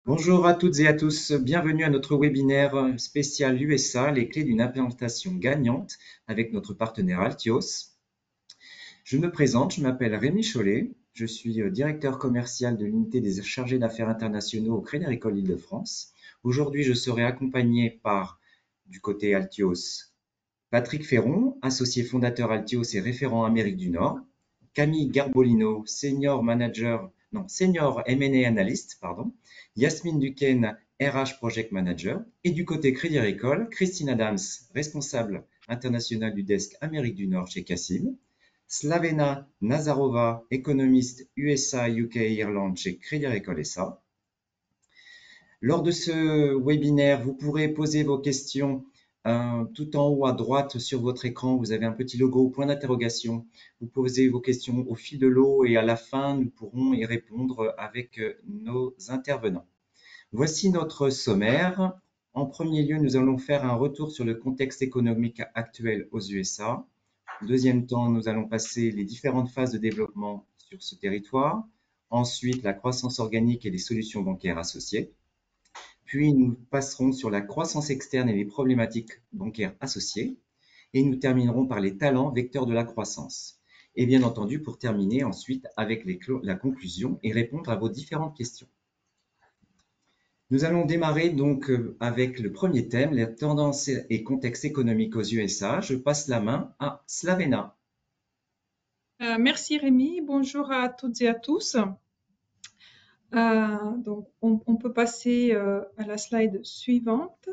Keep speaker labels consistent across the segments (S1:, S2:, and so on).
S1: Bonjour à toutes et à tous, bienvenue à notre webinaire spécial USA, les clés d'une implémentation gagnante avec notre partenaire Altios. Je me présente, je m'appelle Rémi Chollet, je suis directeur commercial de l'unité des chargés d'affaires internationaux au Crédit Agricole Île-de-France. Aujourd'hui, je serai accompagné par, du côté Altios, Patrick Ferron, associé fondateur Altios et référent Amérique du Nord, Camille Garbolino, senior M&A analyst, pardon, Yasmine Duquesne, RH Project Manager, et du côté Crédit Agricole, Christine Adams, responsable internationale du desk Amérique du Nord chez Cassib, Slavena Nazarova, économiste USA, UK et Irlande chez Crédit Agricole SA. Lors de ce webinaire, vous pourrez poser vos questions tout en haut à droite sur votre écran. Vous avez un petit logo point d'interrogation. Vous posez vos questions au fil de l'eau et à la fin, nous pourrons y répondre avec nos intervenants. Voici notre sommaire. En premier lieu, nous allons faire un retour sur le contexte économique actuel aux USA. En deuxième temps, nous allons passer les différentes phases de développement sur ce territoire. Ensuite, la croissance organique et les solutions bancaires associées. Puis, nous passerons sur la croissance externe et les problématiques bancaires associées. Et nous terminerons par les talents vecteurs de la croissance. Et bien entendu, pour terminer ensuite avec la conclusion et répondre à vos différentes questions. Nous allons démarrer donc avec le premier thème, les tendances et contexte économique aux USA. Je passe la main à Slavena.
S2: Merci Rémi, bonjour à toutes et à tous. Donc on peut passer à la slide suivante.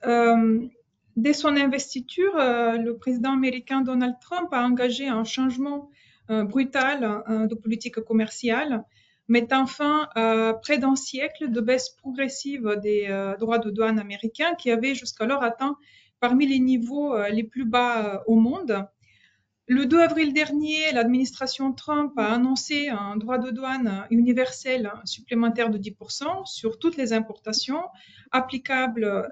S2: Dès son investiture, le président américain Donald Trump a engagé un changement brutal de politique commerciale, mettant fin à près d'un siècle de baisse progressive des droits de douane américains qui avaient jusqu'alors atteint parmi les niveaux les plus bas au monde. Le 2 avril dernier, l'administration Trump a annoncé un droit de douane universel supplémentaire de 10% sur toutes les importations applicables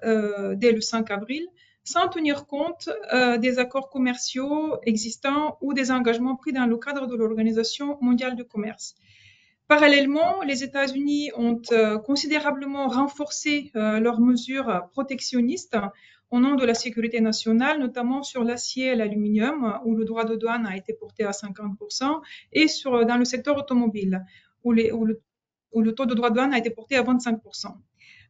S2: dès le 5 avril, sans tenir compte des accords commerciaux existants ou des engagements pris dans le cadre de l'Organisation mondiale du commerce. Parallèlement, les États-Unis ont considérablement renforcé leurs mesures protectionnistes au nom de la sécurité nationale, notamment sur l'acier et l'aluminium, où le droit de douane a été porté à 50%, et dans le secteur automobile, où le taux de droit de douane a été porté à 25%.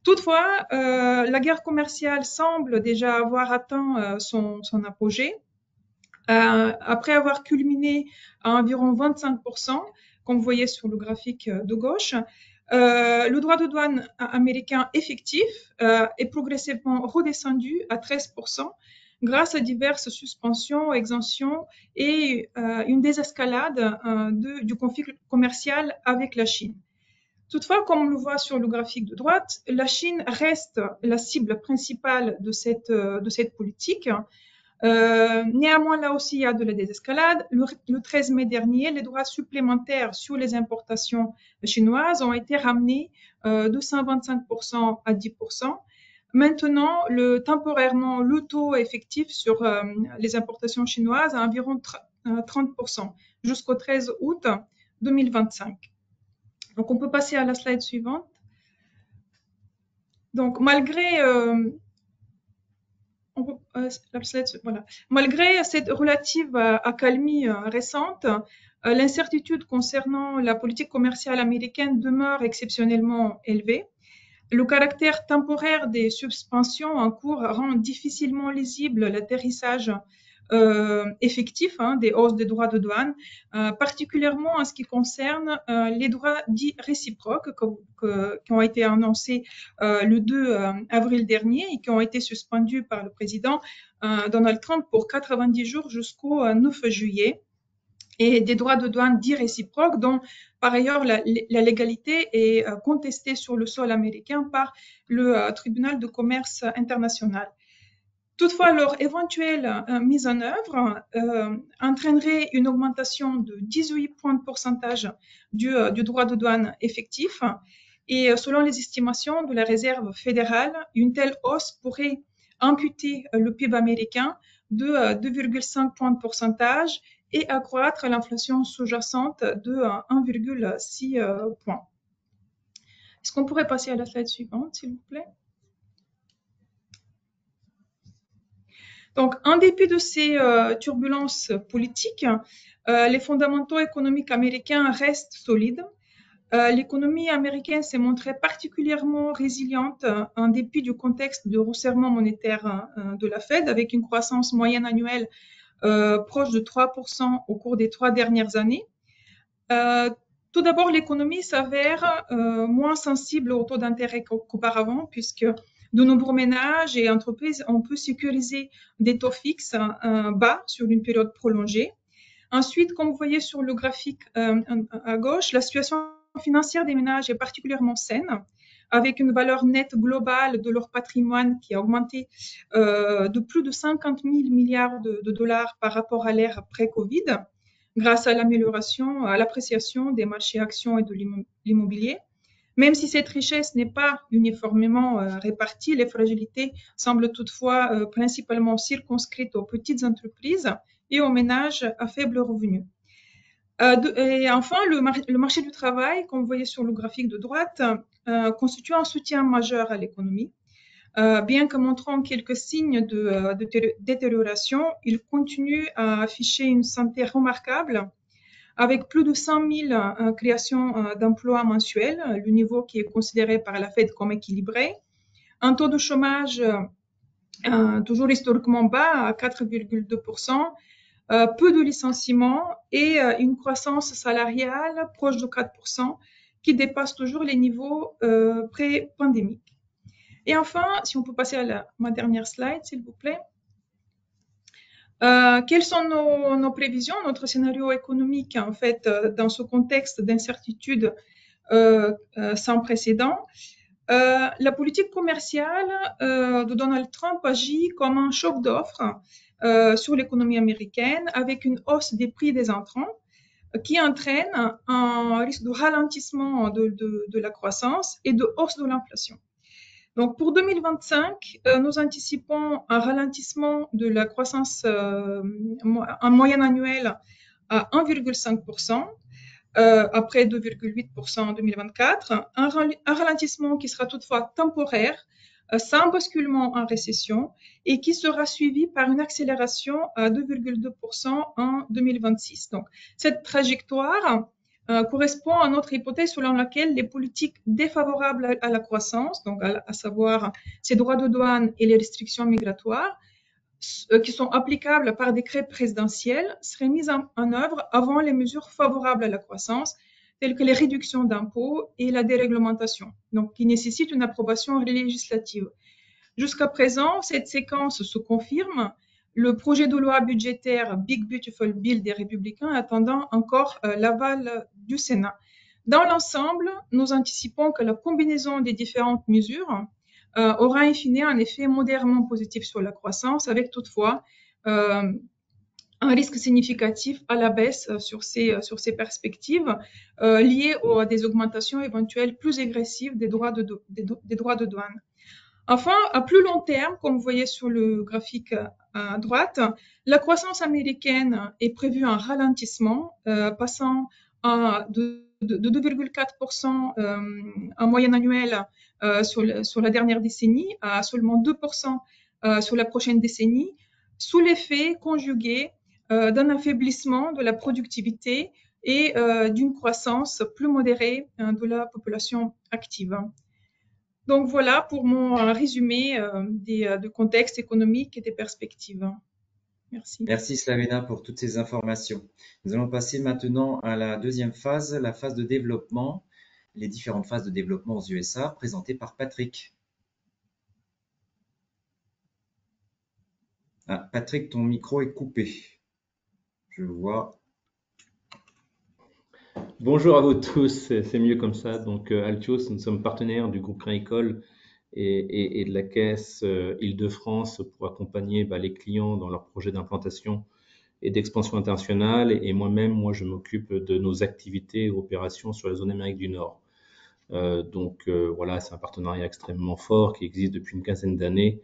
S2: Toutefois, la guerre commerciale semble déjà avoir atteint son apogée. Après avoir culminé à environ 25%, comme vous voyez sur le graphique de gauche, le droit de douane américain effectif est progressivement redescendu à 13% grâce à diverses suspensions, exemptions et une désescalade du conflit commercial avec la Chine. Toutefois, comme on le voit sur le graphique de droite, la Chine reste la cible principale de cette politique. Néanmoins, là aussi, il y a de la désescalade. Le 13 mai dernier, les droits supplémentaires sur les importations chinoises ont été ramenés de 125% à 10%. Maintenant, temporairement, le taux effectif sur les importations chinoises à environ 30% jusqu'au 13 août 2025. Donc, on peut passer à la slide suivante. Donc, malgré cette relative accalmie récente, l'incertitude concernant la politique commerciale américaine demeure exceptionnellement élevée. Le caractère temporaire des suspensions en cours rend difficilement lisible l'atterrissage effectif des hausses des droits de douane, particulièrement en ce qui concerne les droits dits réciproques qui ont été annoncés le 2 avril dernier et qui ont été suspendus par le président Donald Trump pour 90 jours jusqu'au 9 juillet. Et des droits de douane dits réciproques dont, par ailleurs, la légalité est contestée sur le sol américain par le tribunal de commerce international. Toutefois, leur éventuelle mise en œuvre entraînerait une augmentation de 18 points de pourcentage du droit de douane effectif. Et selon les estimations de la Réserve fédérale, une telle hausse pourrait amputer le PIB américain de 2,5 points de pourcentage et accroître l'inflation sous-jacente de 1,6 points. Est-ce qu'on pourrait passer à la slide suivante, s'il vous plaît? Donc, en dépit de ces turbulences politiques, les fondamentaux économiques américains restent solides. L'économie américaine s'est montrée particulièrement résiliente en dépit du contexte de resserrement monétaire de la Fed, avec une croissance moyenne annuelle proche de 3% au cours des 3 dernières années. Tout d'abord, l'économie s'avère moins sensible au taux d'intérêt qu'auparavant, puisque de nombreux ménages et entreprises ont pu sécuriser des taux fixes bas sur une période prolongée. Ensuite, comme vous voyez sur le graphique à gauche, la situation financière des ménages est particulièrement saine, avec une valeur nette globale de leur patrimoine qui a augmenté de plus de 50 000 milliards de dollars par rapport à l'ère pré-Covid, grâce à l'amélioration, à l'appréciation des marchés actions et de l'immobilier. Même si cette richesse n'est pas uniformément répartie, les fragilités semblent toutefois principalement circonscrites aux petites entreprises et aux ménages à faible revenu. Et enfin, le marché du travail, comme vous voyez sur le graphique de droite, constitue un soutien majeur à l'économie. Bien que montrant quelques signes de détérioration, il continue à afficher une santé remarquable, avec plus de 100 000 créations d'emplois mensuels, le niveau qui est considéré par la Fed comme équilibré, un taux de chômage toujours historiquement bas à 4,2%, peu de licenciements et une croissance salariale proche de 4% qui dépasse toujours les niveaux pré-pandémiques. Et enfin, si on peut passer à ma dernière slide, s'il vous plaît. Quelles sont nos prévisions, notre scénario économique, en fait, dans ce contexte d'incertitude sans précédent? La politique commerciale de Donald Trump agit comme un choc d'offres sur l'économie américaine, avec une hausse des prix des intrants qui entraîne un risque de ralentissement de la croissance et de hausse de l'inflation. Donc pour 2025, nous anticipons un ralentissement de la croissance en moyenne annuelle à 1,5%, après 2,8% en 2024, un ralentissement qui sera toutefois temporaire, sans basculement en récession, et qui sera suivi par une accélération à 2,2% en 2026. Donc cette trajectoire correspond à notre hypothèse selon laquelle les politiques défavorables à la croissance, donc à savoir ces droits de douane et les restrictions migratoires, qui sont applicables par décret présidentiel, seraient mises en œuvre avant les mesures favorables à la croissance, telles que les réductions d'impôts et la déréglementation, donc qui nécessitent une approbation législative. Jusqu'à présent, cette séquence se confirme. Le projet de loi budgétaire Big Beautiful Bill des Républicains attendant encore l'aval du Sénat. Dans l'ensemble, nous anticipons que la combinaison des différentes mesures aura in fine un effet modérément positif sur la croissance, avec toutefois un risque significatif à la baisse sur ces perspectives liées à des augmentations éventuelles plus agressives des droits de douane. Enfin, à plus long terme, comme vous voyez sur le graphique à droite, la croissance américaine est prévue en ralentissement, passant de 2,4% en moyenne annuelle sur la dernière décennie à seulement 2% sur la prochaine décennie, sous l'effet conjugué d'un affaiblissement de la productivité et d'une croissance plus modérée de la population active. Donc voilà pour mon résumé du contexte économique et des perspectives. Merci.
S1: Merci Slavena pour toutes ces informations. Nous allons passer maintenant à la deuxième phase, la phase de développement, les différentes phases de développement aux USA présentées par Patrick. Ah, Patrick, ton micro est coupé. Je vois.
S3: Bonjour à vous tous, c'est mieux comme ça. Donc Altios, nous sommes partenaires du groupe Crédit Agricole et de la Caisse Île-de-France pour accompagner les clients dans leurs projets d'implantation et d'expansion internationale. Et moi-même, je m'occupe de nos activités et opérations sur la zone Amérique du Nord. Voilà, c'est un partenariat extrêmement fort qui existe depuis une quinzaine d'années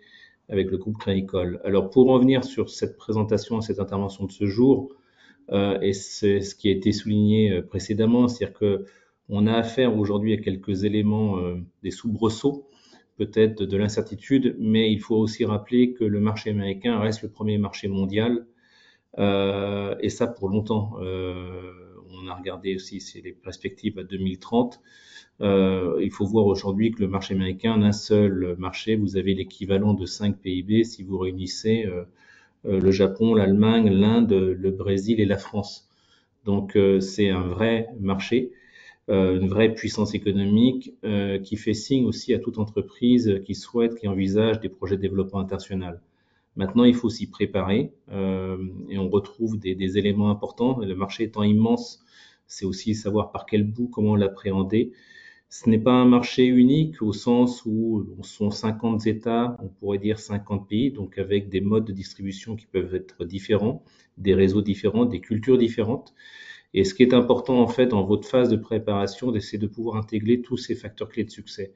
S3: avec le groupe Crédit Agricole. Alors pour en venir sur cette présentation, cette intervention de ce jour, et c'est ce qui a été souligné précédemment, c'est-à-dire que On a affaire aujourd'hui à quelques éléments, des soubresauts, peut-être de l'incertitude, mais il faut aussi rappeler que le marché américain reste le premier marché mondial, et ça pour longtemps. On a regardé aussi les perspectives à 2030. Il faut voir aujourd'hui que le marché américain, d'un seul marché, vous avez l'équivalent de 5 PIB si vous réunissez le Japon, l'Allemagne, l'Inde, le Brésil et la France. Donc c'est un vrai marché, une vraie puissance économique qui fait signe aussi à toute entreprise qui souhaite, qui envisage des projets de développement international. Maintenant, il faut s'y préparer et on retrouve des éléments importants. Le marché étant immense, c'est aussi savoir par quel bout, comment l'appréhender. Ce n'est pas un marché unique au sens où on sont 50 États, on pourrait dire 50 pays, donc avec des modes de distribution qui peuvent être différents, des réseaux différents, des cultures différentes. Et ce qui est important en fait dans votre phase de préparation, c'est de pouvoir intégrer tous ces facteurs clés de succès.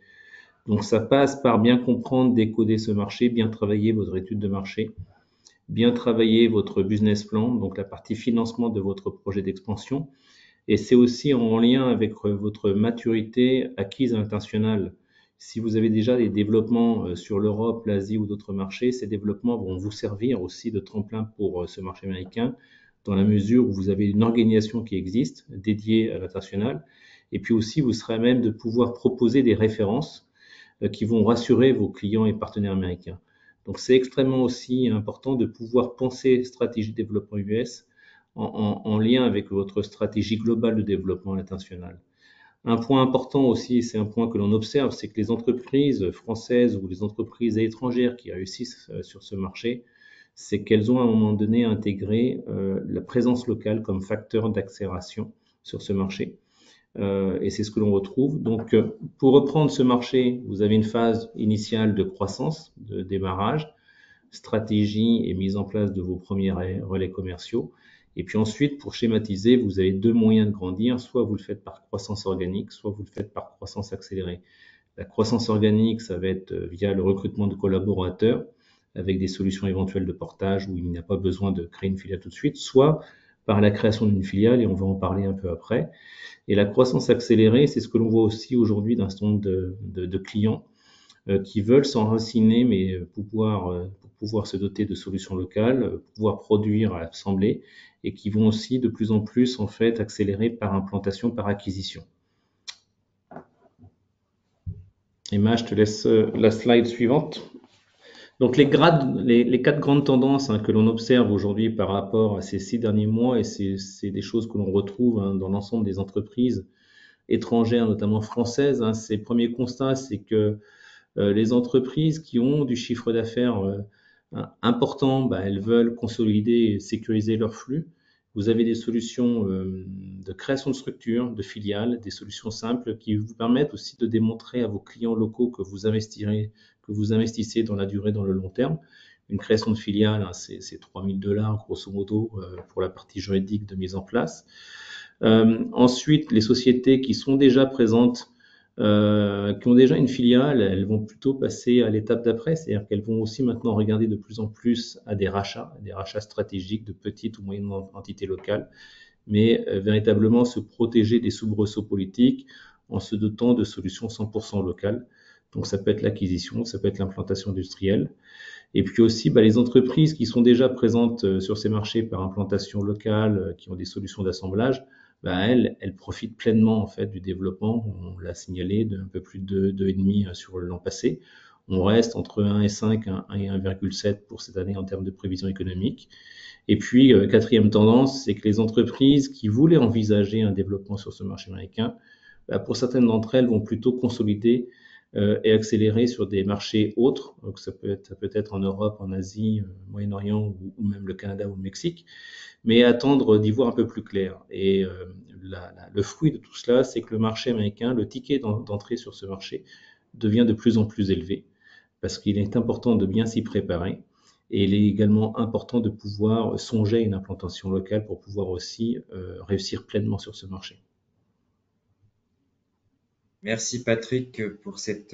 S3: Donc ça passe par bien comprendre, décoder ce marché, bien travailler votre étude de marché, bien travailler votre business plan, donc la partie financement de votre projet d'expansion. Et c'est aussi en lien avec votre maturité acquise à l'international. Si vous avez déjà des développements sur l'Europe, l'Asie ou d'autres marchés, ces développements vont vous servir aussi de tremplin pour ce marché américain, dans la mesure où vous avez une organisation qui existe dédiée à l'international. Et puis aussi, vous serez à même de pouvoir proposer des références qui vont rassurer vos clients et partenaires américains. Donc c'est extrêmement aussi important de pouvoir penser stratégie de développement US en lien avec votre stratégie globale de développement international. Un point important aussi, c'est un point que l'on observe, c'est que les entreprises françaises ou les entreprises étrangères qui réussissent sur ce marché, c'est qu'elles ont à un moment donné intégré la présence locale comme facteur d'accélération sur ce marché. Et c'est ce que l'on retrouve. Donc, pour reprendre ce marché, vous avez une phase initiale de croissance, de démarrage, stratégie et mise en place de vos premiers relais commerciaux. Et puis ensuite, pour schématiser, vous avez deux moyens de grandir. Soit vous le faites par croissance organique, soit vous le faites par croissance accélérée. La croissance organique, ça va être via le recrutement de collaborateurs avec des solutions éventuelles de portage où il n'y a pas besoin de créer une filiale tout de suite, soit par la création d'une filiale, et on va en parler un peu après. Et la croissance accélérée, c'est ce que l'on voit aussi aujourd'hui d'un certain nombre de clients qui veulent s'enraciner, mais pour pouvoir se doter de solutions locales, pouvoir produire, assembler, et qui vont aussi de plus en plus en fait accélérer par implantation, par acquisition. Emma, je te laisse la slide suivante. Donc les quatre grandes tendances que l'on observe aujourd'hui par rapport à ces 6 derniers mois, et c'est des choses que l'on retrouve dans l'ensemble des entreprises étrangères, notamment françaises. Ces premiers constats, c'est que les entreprises qui ont du chiffre d'affaires important, elles veulent consolider et sécuriser leurs flux. Vous avez des solutions de création de structures, de filiales, des solutions simples qui vous permettent aussi de démontrer à vos clients locaux que vous investissez dans la durée, dans le long terme. Une création de filiale, c'est $3 000 grosso modo pour la partie juridique de mise en place. Ensuite, les sociétés qui sont déjà présentes, qui ont déjà une filiale, elles vont plutôt passer à l'étape d'après, c'est-à-dire qu'elles vont aussi maintenant regarder de plus en plus à des rachats stratégiques de petites ou moyennes entités locales, mais véritablement se protéger des soubresauts politiques en se dotant de solutions 100% locales. Donc ça peut être l'acquisition, ça peut être l'implantation industrielle. Et puis aussi, les entreprises qui sont déjà présentes sur ces marchés par implantation locale, qui ont des solutions d'assemblage, elles profitent pleinement en fait du développement. On l'a signalé d'un peu plus de 2,5 sur l'an passé. On reste entre 1,5 et 1,7 pour cette année en termes de prévision économique. Et puis, quatrième tendance, c'est que les entreprises qui voulaient envisager un développement sur ce marché américain, pour certaines d'entre elles, vont plutôt consolider et accélérer sur des marchés autres. Donc ça peut être en Europe, en Asie, Moyen-Orient ou même le Canada ou le Mexique, mais attendre d'y voir un peu plus clair. Et le fruit de tout cela, c'est que le marché américain, le ticket d'entrée sur ce marché devient de plus en plus élevé, parce qu'il est important de bien s'y préparer. Et il est également important de pouvoir songer à une implantation locale pour pouvoir aussi réussir pleinement sur ce marché.
S1: Merci Patrick pour ces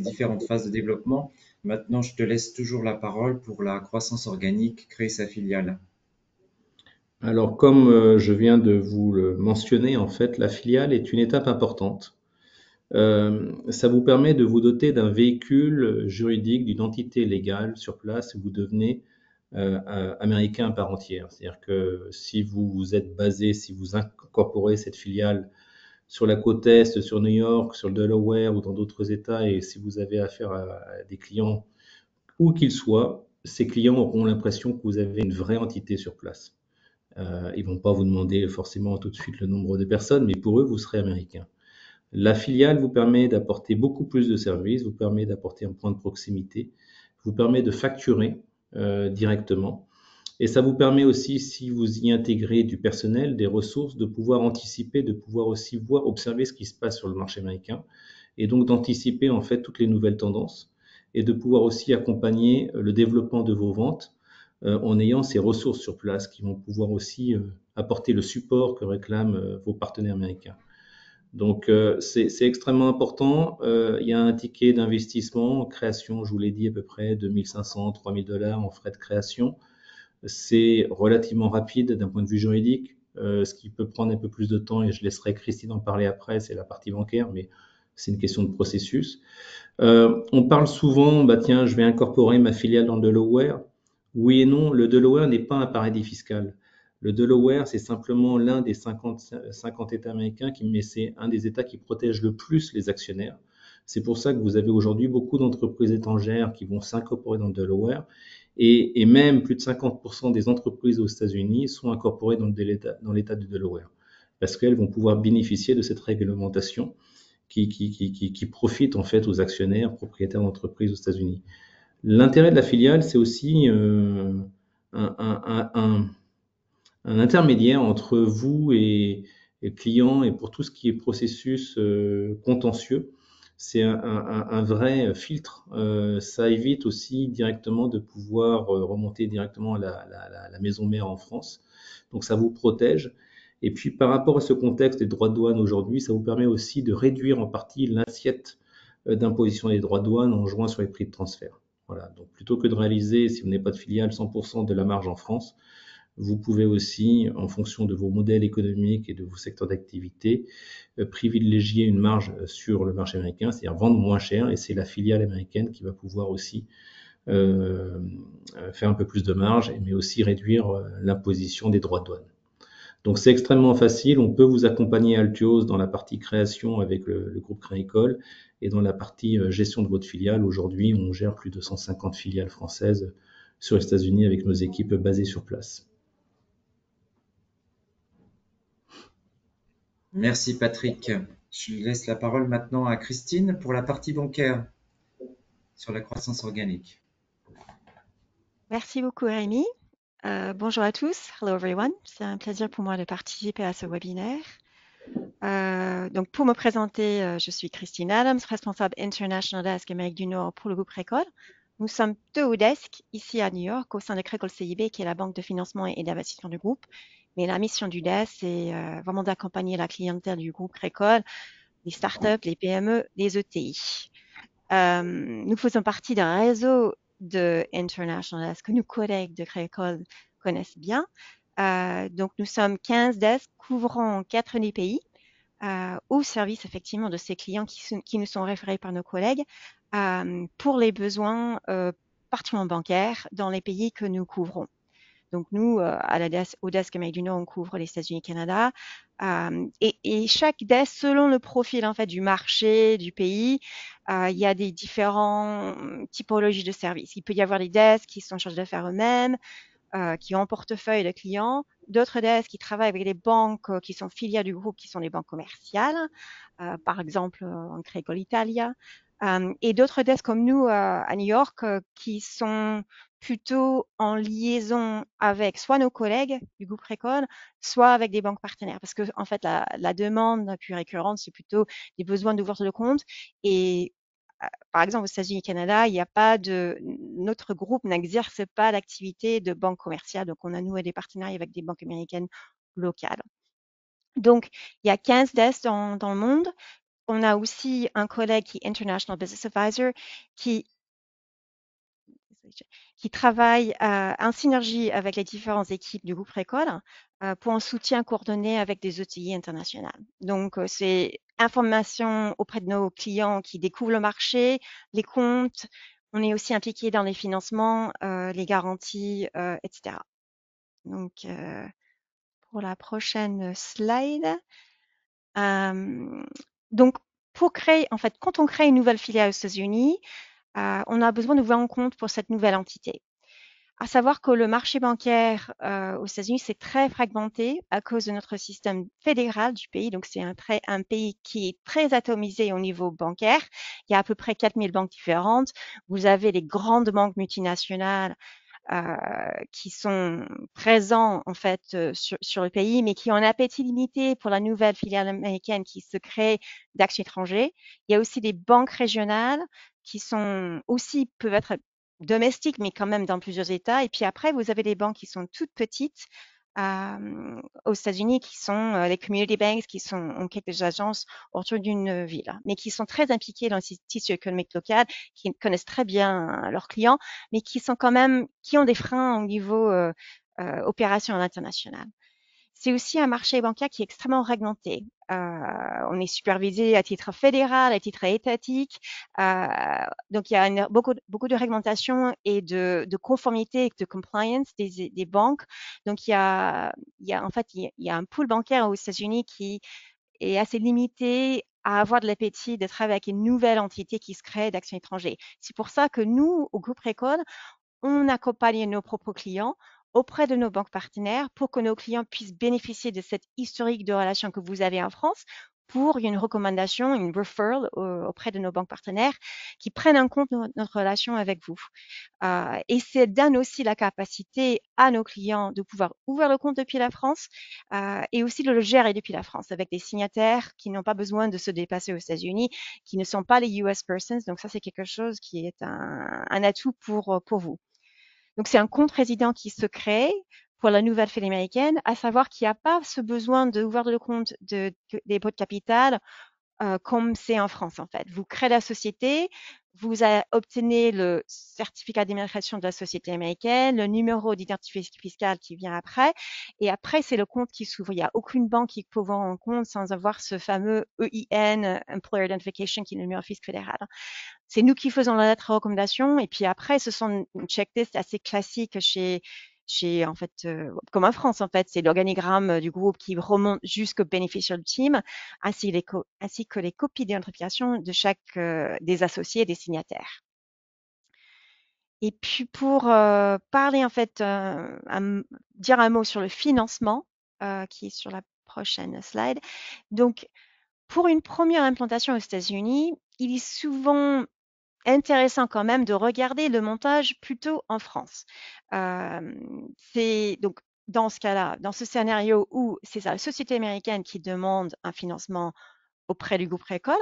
S1: différentes phases de développement. Maintenant, je te laisse toujours la parole pour la croissance organique, créer sa filiale.
S3: Alors, comme je viens de vous le mentionner, en fait, la filiale est une étape importante. Ça vous permet de vous doter d'un véhicule juridique, d'une entité légale sur place, et vous devenez américain à part entière. C'est-à-dire que si vous êtes basé, si vous incorporez cette filiale sur la côte Est, sur New York, sur le Delaware ou dans d'autres États, et si vous avez affaire à des clients, où qu'ils soient, ces clients auront l'impression que vous avez une vraie entité sur place. Ils vont pas vous demander forcément tout de suite le nombre de personnes, mais pour eux, vous serez américain. La filiale vous permet d'apporter beaucoup plus de services, vous permet d'apporter un point de proximité, vous permet de facturer directement. Et ça vous permet aussi, si vous y intégrez du personnel, des ressources, de pouvoir anticiper, de pouvoir aussi voir, observer ce qui se passe sur le marché américain, et donc d'anticiper en fait toutes les nouvelles tendances, et de pouvoir aussi accompagner le développement de vos ventes en ayant ces ressources sur place qui vont pouvoir aussi apporter le support que réclament vos partenaires américains. Donc c'est extrêmement important. Il y a un ticket d'investissement en création, je vous l'ai dit, à peu près 2500, 3000 dollars en frais de création. C'est relativement rapide d'un point de vue juridique. Ce qui peut prendre un peu plus de temps, et je laisserai Christine en parler après, c'est la partie bancaire, mais c'est une question de processus. On parle souvent, bah tiens, je vais incorporer ma filiale dans le Delaware. Oui et non, le Delaware n'est pas un paradis fiscal. Le Delaware, c'est simplement l'un des 50 États américains, mais c'est un des États qui protège le plus les actionnaires. C'est pour ça que vous avez aujourd'hui beaucoup d'entreprises étrangères qui vont s'incorporer dans le Delaware. Et même plus de 50% des entreprises aux États-Unis sont incorporées dans l'État du Delaware. Parce qu'elles vont pouvoir bénéficier de cette réglementation qui profite en fait aux actionnaires, propriétaires d'entreprises aux États-Unis. L'intérêt de la filiale, c'est aussi un, un, un, un intermédiaire entre vous et le client, et pour tout ce qui est processus contentieux. C'est un vrai filtre. Ça évite aussi directement de pouvoir remonter directement à la maison mère en France. Donc ça vous protège. Et puis par rapport à ce contexte des droits de douane aujourd'hui, ça vous permet aussi de réduire en partie l'assiette d'imposition des droits de douane en jouant sur les prix de transfert. Voilà. Donc plutôt que de réaliser, si vous n'avez pas de filiale, 100% de la marge en France, vous pouvez aussi, en fonction de vos modèles économiques et de vos secteurs d'activité, privilégier une marge sur le marché américain, c'est-à-dire vendre moins cher, et c'est la filiale américaine qui va pouvoir aussi faire un peu plus de marge, mais aussi réduire l'imposition des droits de douane. Donc c'est extrêmement facile, on peut vous accompagner Altios dans la partie création avec le groupe Crédit-Agricole, et dans la partie gestion de votre filiale. Aujourd'hui, on gère plus de 150 filiales françaises sur les États-Unis avec nos équipes basées sur place.
S1: Merci Patrick. Je laisse la parole maintenant à Christine pour la partie bancaire sur la croissance organique.
S4: Merci beaucoup, Rémi. Bonjour à tous. Hello everyone. C'est un plaisir pour moi de participer à ce webinaire. Donc, pour me présenter, je suis Christine Adams, responsable International Desk Amérique du Nord pour le groupe Crédit. Nous sommes 2 au desk ici à New York au sein de Crédit CIB, qui est la banque de financement et d'investissement du groupe. Mais la mission du desk, c'est vraiment d'accompagner la clientèle du groupe Crédit, les startups, les PME, les ETI. Nous faisons partie d'un réseau de International Desk que nos collègues de Crédit connaissent bien. Donc, nous sommes 15 desks couvrant 90 pays au service effectivement de ces clients qui nous sont référés par nos collègues pour les besoins particulièrement bancaires dans les pays que nous couvrons. Donc nous, au desk Amérique du Nord, on couvre les États-Unis et Canada. Et chaque desk, selon le profil en fait du marché, du pays, il y a des différentes typologies de services. Il peut y avoir des desks qui sont chargés de faire eux-mêmes, qui ont un portefeuille de clients, d'autres desks qui travaillent avec les banques qui sont filiales du groupe, qui sont les banques commerciales, par exemple en Crédit Italia, et d'autres desks comme nous à New York qui sont plutôt en liaison avec soit nos collègues du groupe Crédit, soit avec des banques partenaires, parce que en fait la demande la plus récurrente, c'est plutôt des besoins d'ouverture de compte. Et par exemple, aux États-Unis et Canada, il n'y a pas notre groupe n'exerce pas l'activité de banque commerciale. Donc, on a noué des partenariats avec des banques américaines locales. Donc, il y a 15 desks dans le monde. On a aussi un collègue qui est International Business Advisor qui qui travaille en synergie avec les différentes équipes du groupe Récolte pour un soutien coordonné avec des ETI internationales. Donc, c'est information auprès de nos clients qui découvrent le marché, les comptes. On est aussi impliqué dans les financements, les garanties, etc. Donc, pour la prochaine slide. Donc, pour créer, en fait, quand on crée une nouvelle filiale aux États-Unis, on a besoin d'ouvrir un compte pour cette nouvelle entité. À savoir que le marché bancaire aux États-Unis, c'est très fragmenté à cause de notre système fédéral du pays. Donc, c'est un pays qui est très atomisé au niveau bancaire. Il y a à peu près 4000 banques différentes. Vous avez les grandes banques multinationales qui sont présents en fait sur le pays, mais qui ont un appétit limité pour la nouvelle filiale américaine qui se crée d'actions étrangers. Il y a aussi des banques régionales qui sont aussi peuvent être domestiques, mais quand même dans plusieurs États. Et puis après, vous avez des banques qui sont toutes petites aux États-Unis, qui sont les community banks, qui sont en quelques agences autour d'une ville, mais qui sont très impliquées dans le tissu économique local, qui connaissent très bien leurs clients, mais qui sont quand même, qui ont des freins au niveau opération à l'international. C'est aussi un marché bancaire qui est extrêmement réglementé. On est supervisé à titre fédéral, à titre étatique. Donc, il y a beaucoup de réglementation et de conformité, de compliance des banques. Donc, en fait, il y a un pool bancaire aux États-Unis qui est assez limité à avoir de l'appétit de travailler avec une nouvelle entité qui se crée d'actions étrangères. C'est pour ça que nous, au groupe Récolte, on accompagne nos propres clients auprès de nos banques partenaires pour que nos clients puissent bénéficier de cette historique de relation que vous avez en France pour une recommandation, une referral auprès de nos banques partenaires qui prennent en compte notre relation avec vous. Et ça donne aussi la capacité à nos clients de pouvoir ouvrir le compte depuis la France et aussi de le gérer depuis la France avec des signataires qui n'ont pas besoin de se déplacer aux États-Unis, qui ne sont pas les US persons. Donc ça, c'est quelque chose qui est un atout pour vous. Donc, c'est un compte résident qui se crée pour la nouvelle filiale américaine, à savoir qu'il n'y a pas ce besoin d'ouvrir le compte des dépôts de capital comme c'est en France, en fait. Vous créez la société, vous obtenez le certificat d'immatriculation de la société américaine, le numéro d'identification fiscale qui vient après, et après, c'est le compte qui s'ouvre. Il n'y a aucune banque qui peut ouvrir un compte sans avoir ce fameux EIN, Employer Identification, qui est le numéro fiscal fédéral. C'est nous qui faisons la lettre de recommandation, et puis après, ce sont une checklist assez classique chez en fait, comme en France, en fait, c'est l'organigramme du groupe qui remonte jusqu'au beneficial team, ainsi que les copies d'identification de chaque des associés et des signataires. Et puis pour parler en fait, dire un mot sur le financement, qui est sur la prochaine slide. Donc, pour une première implantation aux États-Unis, il est souvent intéressant quand même de regarder le montage plutôt en France. C'est donc dans ce cas-là, dans ce scénario où c'est la société américaine qui demande un financement auprès du groupe Récolte,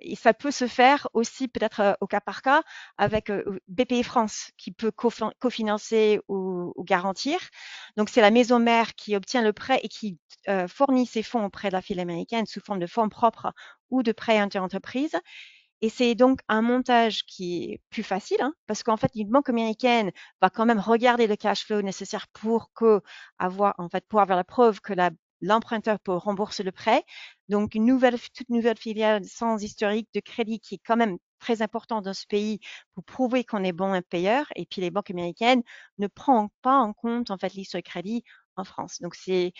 S4: et ça peut se faire aussi peut-être au cas par cas avec BPI France qui peut cofinancer ou garantir. Donc c'est la maison mère qui obtient le prêt et qui fournit ses fonds auprès de la filiale américaine sous forme de fonds propres ou de prêts inter-entreprises. Et c'est donc un montage qui est plus facile, hein, parce qu'en fait, une banque américaine va quand même regarder le cash flow nécessaire pour avoir la preuve que l'emprunteur peut rembourser le prêt. Donc, toute nouvelle filiale sans historique de crédit qui est quand même très important dans ce pays pour prouver qu'on est bon payeur. Et puis, les banques américaines ne prennent pas en compte, en fait, l'historique crédit en France. Donc, c'est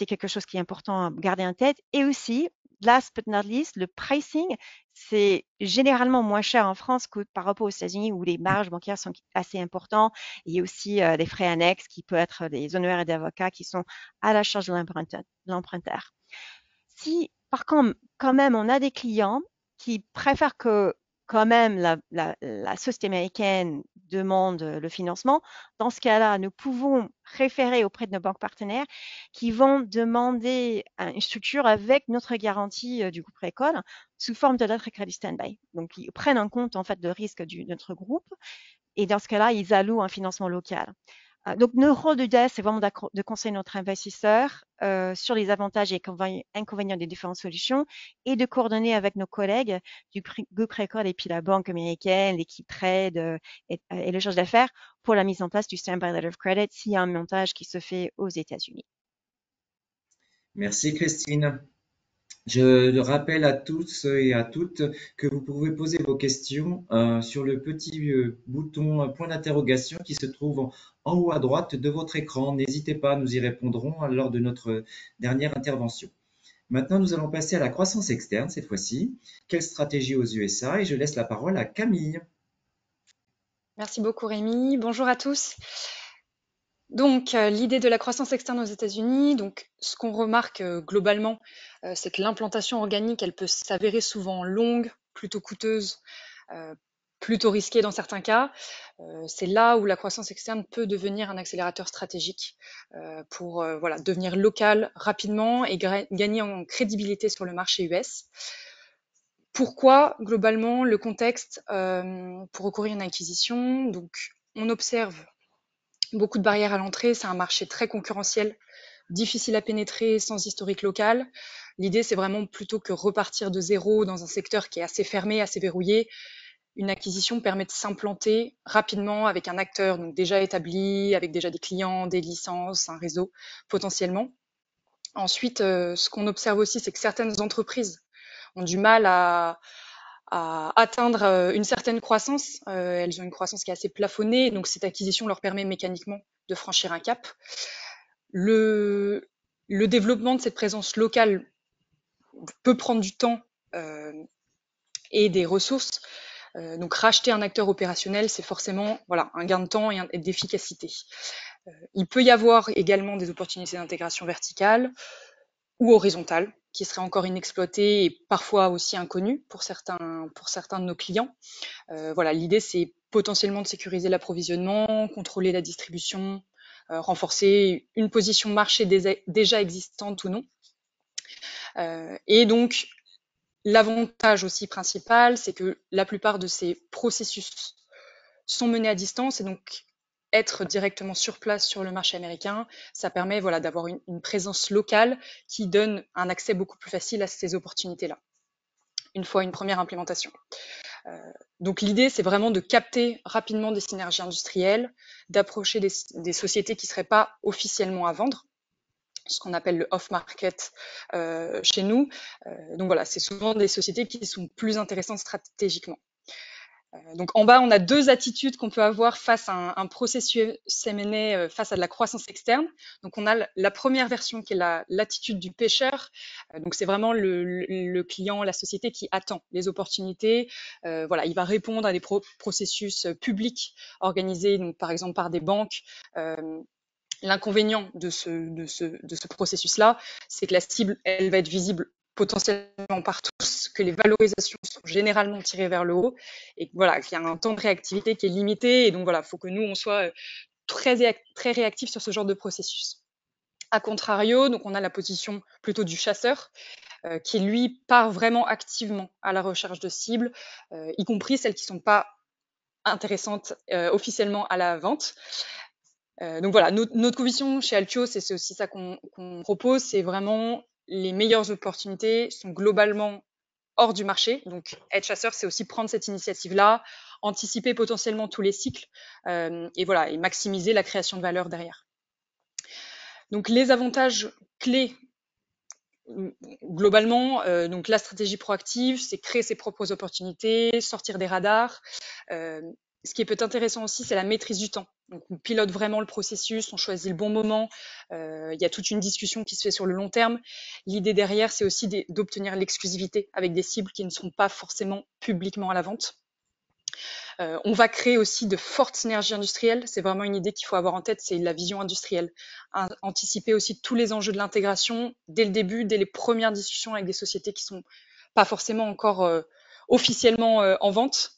S4: quelque chose qui est important à garder en tête. Et aussi, last but not least, le pricing, c'est généralement moins cher en France que par rapport aux États-Unis où les marges bancaires sont assez importantes. Il y a aussi des frais annexes qui peuvent être des honoraires d'avocats qui sont à la charge de l'emprunteur. Si par contre, quand même, on a des clients qui préfèrent que quand même la société américaine demande le financement, dans ce cas-là, nous pouvons référer auprès de nos banques partenaires qui vont demander une structure avec notre garantie du groupe Récolte sous forme de lettre de crédit stand-by. Donc, ils prennent en compte en fait le risque de notre groupe et dans ce cas-là, ils allouent un financement local. Donc, notre rôle de DES, c'est vraiment de conseiller notre investisseur sur les avantages et inconvénients des différentes solutions et de coordonner avec nos collègues du groupe Récolte et puis la banque américaine, l'équipe trade et le charge d'affaires pour la mise en place du Standby Letter of Credit s'il y a un montage qui se fait aux États-Unis.
S1: Merci Christine. Je rappelle à tous et à toutes que vous pouvez poser vos questions sur le petit bouton point d'interrogation qui se trouve en haut à droite de votre écran. N'hésitez pas, nous y répondrons lors de notre dernière intervention. Maintenant, nous allons passer à la croissance externe cette fois-ci. Quelle stratégie aux USA? Et je laisse la parole à Camille.
S5: Merci beaucoup Rémi. Bonjour à tous. Donc, l'idée de la croissance externe aux États-Unis, donc ce qu'on remarque globalement, c'est que l'implantation organique, elle peut s'avérer souvent longue, plutôt coûteuse, plutôt risquée dans certains cas. C'est là où la croissance externe peut devenir un accélérateur stratégique pour voilà, devenir local rapidement et gagner en crédibilité sur le marché US. Pourquoi, globalement, le contexte pour recourir à une acquisition? Donc, on observe beaucoup de barrières à l'entrée, c'est un marché très concurrentiel, difficile à pénétrer sans historique local. L'idée, c'est vraiment plutôt que repartir de zéro dans un secteur qui est assez fermé, assez verrouillé. Une acquisition permet de s'implanter rapidement avec un acteur donc déjà établi, avec déjà des clients, des licences, un réseau potentiellement. Ensuite, ce qu'on observe aussi, c'est que certaines entreprises ont du mal à atteindre une certaine croissance. Elles ont une croissance qui est assez plafonnée, donc cette acquisition leur permet mécaniquement de franchir un cap. Le développement de cette présence locale peut prendre du temps et des ressources. Donc racheter un acteur opérationnel, c'est forcément voilà, un gain de temps et d'efficacité. Il peut y avoir également des opportunités d'intégration verticale ou horizontale qui seraient encore inexploitées et parfois aussi inconnues pour certains de nos clients. Voilà, l'idée, c'est potentiellement de sécuriser l'approvisionnement, contrôler la distribution, renforcer une position marché déjà existante ou non. Et donc, l'avantage aussi principal, c'est que la plupart de ces processus sont menés à distance et donc être directement sur place sur le marché américain, ça permet voilà, d'avoir une présence locale qui donne un accès beaucoup plus facile à ces opportunités-là, une fois une première implémentation. Donc l'idée, c'est vraiment de capter rapidement des synergies industrielles, d'approcher des sociétés qui ne seraient pas officiellement à vendre, ce qu'on appelle le off-market chez nous. Donc voilà, c'est souvent des sociétés qui sont plus intéressantes stratégiquement. Donc en bas, on a deux attitudes qu'on peut avoir face à un processus M&A, face à de la croissance externe. Donc on a la première version qui est l'attitude du pêcheur. Donc c'est vraiment le client, la société qui attend les opportunités. Voilà, il va répondre à des processus publics organisés, donc par exemple par des banques. L'inconvénient de ce processus-là, c'est que la cible, elle va être visible potentiellement par tous, que les valorisations sont généralement tirées vers le haut et voilà, qu'il y a un temps de réactivité qui est limité. Et donc voilà, il faut que nous, on soit très réactifs sur ce genre de processus. A contrario, donc on a la position plutôt du chasseur qui, lui, part vraiment activement à la recherche de cibles, y compris celles qui ne sont pas intéressantes officiellement à la vente. Donc voilà, notre conviction chez Altios, et c'est aussi ça qu'on propose, c'est vraiment les meilleures opportunités sont globalement hors du marché. Donc être chasseur, c'est aussi prendre cette initiative-là, anticiper potentiellement tous les cycles et voilà, et maximiser la création de valeur derrière. Donc les avantages clés globalement, donc la stratégie proactive, c'est créer ses propres opportunités, sortir des radars. Ce qui peut être intéressant aussi, c'est la maîtrise du temps. Donc, on pilote vraiment le processus, on choisit le bon moment. Il y a toute une discussion qui se fait sur le long terme. L'idée derrière, c'est aussi d'obtenir l'exclusivité avec des cibles qui ne seront pas forcément publiquement à la vente. On va créer aussi de fortes synergies industrielles. C'est vraiment une idée qu'il faut avoir en tête, c'est la vision industrielle. Anticiper aussi tous les enjeux de l'intégration dès le début, dès les premières discussions avec des sociétés qui sont pas forcément encore officiellement en vente.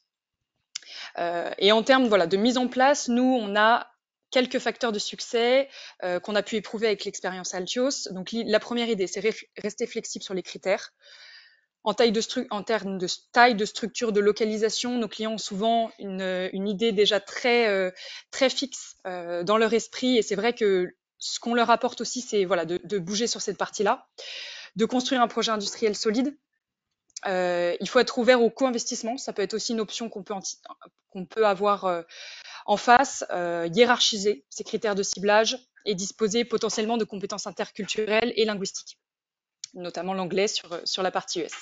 S5: Et en termes voilà, de mise en place, nous, on a quelques facteurs de succès qu'on a pu éprouver avec l'expérience Altios. Donc la première idée, c'est rester flexible sur les critères. En termes de taille, de structure, de localisation, nos clients ont souvent une idée déjà très fixe dans leur esprit. Et c'est vrai que ce qu'on leur apporte aussi, c'est voilà, de bouger sur cette partie-là, de construire un projet industriel solide. Il faut être ouvert au co-investissement. Ça peut être aussi une option qu'on peut avoir en face, hiérarchiser ses critères de ciblage et disposer potentiellement de compétences interculturelles et linguistiques, notamment l'anglais sur la partie US.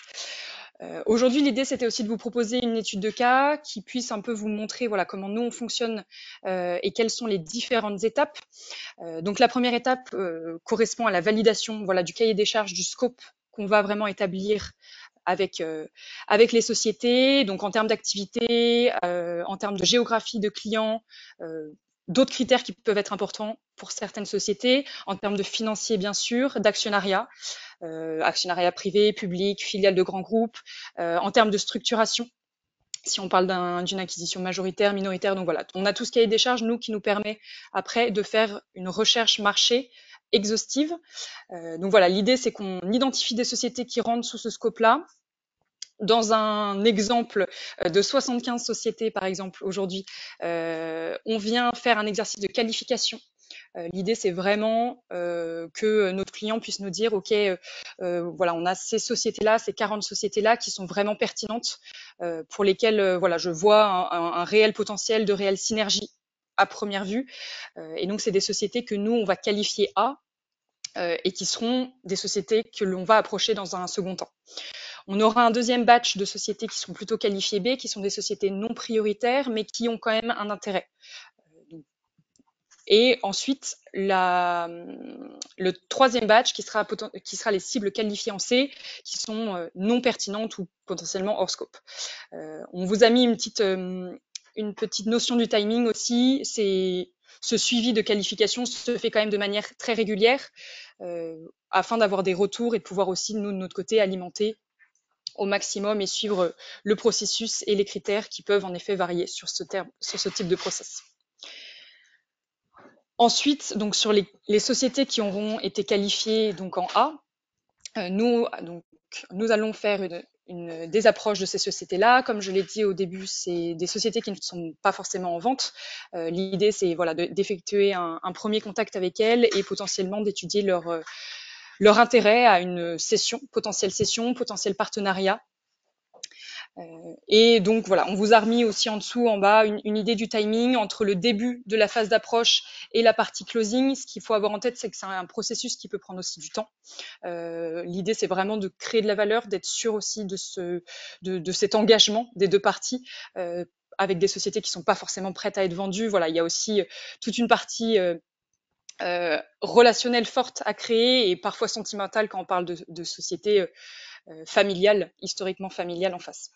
S5: Aujourd'hui, l'idée, c'était aussi de vous proposer une étude de cas qui puisse un peu vous montrer voilà, comment nous, on fonctionne et quelles sont les différentes étapes. Donc, la première étape correspond à la validation voilà, du cahier des charges, du scope qu'on va vraiment établir avec les sociétés, donc en termes d'activité, en termes de géographie de clients, d'autres critères qui peuvent être importants pour certaines sociétés, en termes de financier bien sûr, d'actionnariat, actionnariat privé, public, filiale de grands groupes, en termes de structuration. Si on parle d'une acquisition majoritaire, minoritaire, donc voilà, on a tout ce cahier des charges, nous, qui nous permet après de faire une recherche marché exhaustive. Donc voilà, l'idée, c'est qu'on identifie des sociétés qui rentrent sous ce scope-là. Dans un exemple de 75 sociétés, par exemple, aujourd'hui, on vient faire un exercice de qualification. L'idée, c'est vraiment que notre client puisse nous dire, OK, voilà, on a ces sociétés-là, ces 40 sociétés-là qui sont vraiment pertinentes, pour lesquelles voilà, je vois un réel potentiel de réelle synergie à première vue. Et donc, c'est des sociétés que nous, on va qualifier A, et qui seront des sociétés que l'on va approcher dans un second temps. On aura un deuxième batch de sociétés qui sont plutôt qualifiées B, qui sont des sociétés non prioritaires, mais qui ont quand même un intérêt. Et ensuite, le troisième batch qui sera les cibles qualifiées en C, qui sont non pertinentes ou potentiellement hors scope. On vous a mis une petite notion du timing aussi. Ce suivi de qualification se fait quand même de manière très régulière, afin d'avoir des retours et de pouvoir aussi, nous, de notre côté, alimenter au maximum et suivre le processus et les critères qui peuvent en effet varier sur ce type de process. Ensuite, donc sur les sociétés qui auront été qualifiées donc en A, nous allons faire des approches de ces sociétés-là. Comme je l'ai dit au début, c'est des sociétés qui ne sont pas forcément en vente. L'idée, c'est voilà, d'effectuer un premier contact avec elles et potentiellement d'étudier leur intérêt à une potentiel partenariat. Et donc voilà, on vous a remis aussi en dessous, en bas, une idée du timing entre le début de la phase d'approche et la partie closing. Ce qu'il faut avoir en tête, c'est que c'est un processus qui peut prendre aussi du temps. L'idée, c'est vraiment de créer de la valeur, d'être sûr aussi de cet engagement des deux parties. Avec des sociétés qui sont pas forcément prêtes à être vendues. Voilà, il y a aussi toute une partie relationnelle forte à créer et parfois sentimentale quand on parle de sociétés familiales, historiquement familiales en face.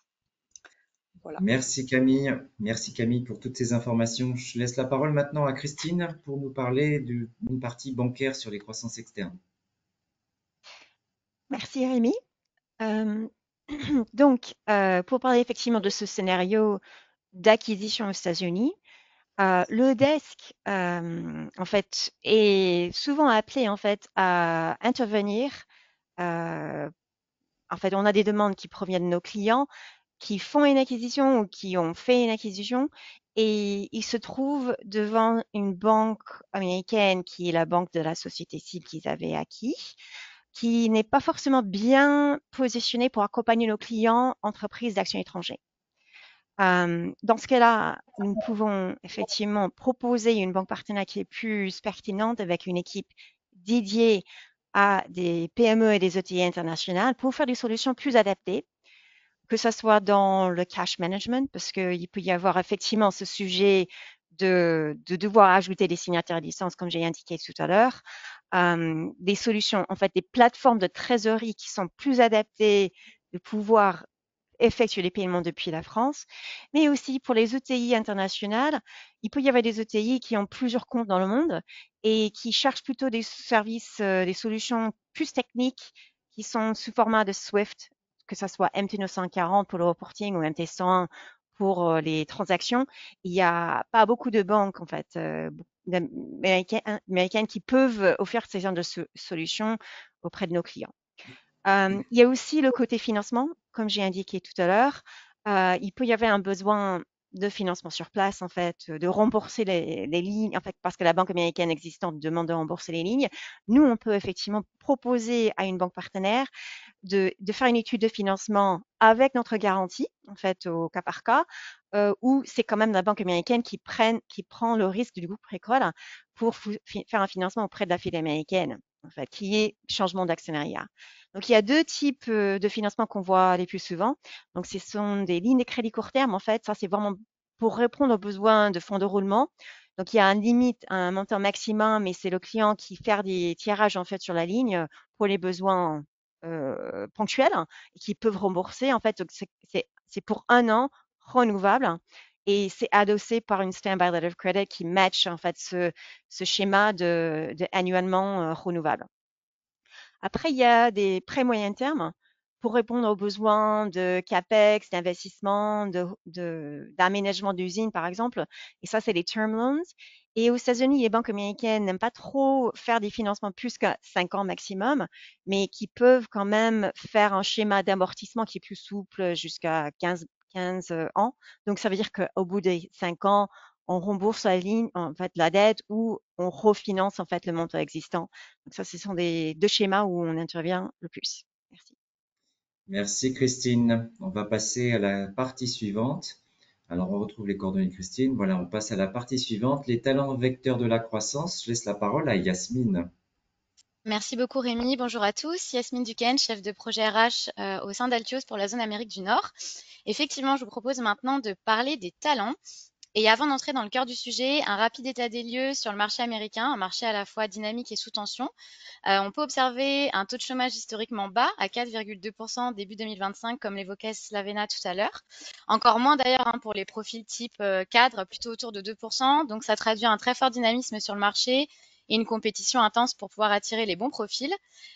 S5: Voilà.
S1: Merci Camille pour toutes ces informations. Je laisse la parole maintenant à Christine pour nous parler d'une partie bancaire sur les croissances externes.
S4: Merci Rémi. Donc, pour parler effectivement de ce scénario d'acquisition aux États-Unis, le desk, en fait, est souvent appelé en fait à intervenir. En fait, on a des demandes qui proviennent de nos clients qui font une acquisition ou qui ont fait une acquisition et ils se trouvent devant une banque américaine qui est la banque de la société cible qu'ils avaient acquis, qui n'est pas forcément bien positionnée pour accompagner nos clients entreprises d'action étrangère. Dans ce cas-là, nous pouvons effectivement proposer une banque partenaire qui est plus pertinente avec une équipe dédiée à des PME et des ETI internationales pour faire des solutions plus adaptées, que ce soit dans le cash management, parce qu'il peut y avoir effectivement ce sujet de devoir ajouter des signataires à distance, comme j'ai indiqué tout à l'heure, des solutions, en fait, des plateformes de trésorerie qui sont plus adaptées de pouvoir effectuer les paiements depuis la France, mais aussi pour les ETI internationales, il peut y avoir des ETI qui ont plusieurs comptes dans le monde et qui cherchent plutôt des services, des solutions plus techniques qui sont sous format de SWIFT, que ce soit MT940 pour le reporting ou MT100 pour les transactions. Il n'y a pas beaucoup de banques en fait américaines qui peuvent offrir ces genres de solutions auprès de nos clients. Il y a aussi le côté financement, comme j'ai indiqué tout à l'heure. Il peut y avoir un besoin de financement sur place, en fait, de rembourser les lignes, en fait, parce que la banque américaine existante demande de rembourser les lignes. Nous, on peut effectivement proposer à une banque partenaire de faire une étude de financement avec notre garantie, en fait, au cas par cas, où c'est quand même la banque américaine qui prend le risque du groupe Précole pour faire un financement auprès de la filiale américaine, en fait, qui est changement d'actionnariat. Donc, il y a deux types de financement qu'on voit les plus souvent. Donc, ce sont des lignes de crédit court terme. En fait, ça, c'est vraiment pour répondre aux besoins de fonds de roulement. Donc, il y a une limite, un montant maximum, mais c'est le client qui fait des tirages en fait sur la ligne pour les besoins ponctuels et qui peuvent rembourser. En fait, donc c'est pour 1 an renouvelable et c'est adossé par une standby letter of credit qui match en fait ce schéma de annuellement renouvelable. Après, il y a des prêts moyen terme pour répondre aux besoins de CAPEX, d'investissement, d'aménagement d'usines, par exemple. Et ça, c'est les term loans. Et aux États-Unis, les banques américaines n'aiment pas trop faire des financements plus qu'à 5 ans maximum, mais qui peuvent quand même faire un schéma d'amortissement qui est plus souple jusqu'à 15 ans. Donc, ça veut dire qu'au bout des 5 ans, on rembourse la ligne, en fait, la dette ou on refinance en fait le montant existant. Donc ça, ce sont des 2 schémas où on intervient le plus. Merci.
S1: Merci Christine. On va passer à la partie suivante. Alors on retrouve les coordonnées de Christine. Voilà, on passe à la partie suivante, les talents vecteurs de la croissance. Je laisse la parole à Yasmine.
S6: Merci beaucoup Rémi. Bonjour à tous. Yasmine Duquesne, chef de projet RH au sein d'Altios pour la zone Amérique du Nord. Effectivement, je vous propose maintenant de parler des talents. Et avant d'entrer dans le cœur du sujet, un rapide état des lieux sur le marché américain, un marché à la fois dynamique et sous tension. On peut observer un taux de chômage historiquement bas à 4,2% début 2025, comme l'évoquait Slavena tout à l'heure. Encore moins d'ailleurs pour les profils type cadre, plutôt autour de 2%. Donc ça traduit un très fort dynamisme sur le marché et une compétition intense pour pouvoir attirer les bons profils.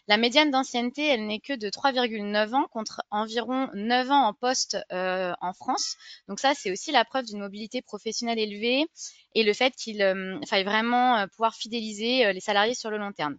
S6: La médiane d'ancienneté, elle n'est que de 3,9 ans contre environ 9 ans en poste en France. Donc ça, c'est aussi la preuve d'une mobilité professionnelle élevée et le fait qu'il faille vraiment pouvoir fidéliser les salariés sur le long terme.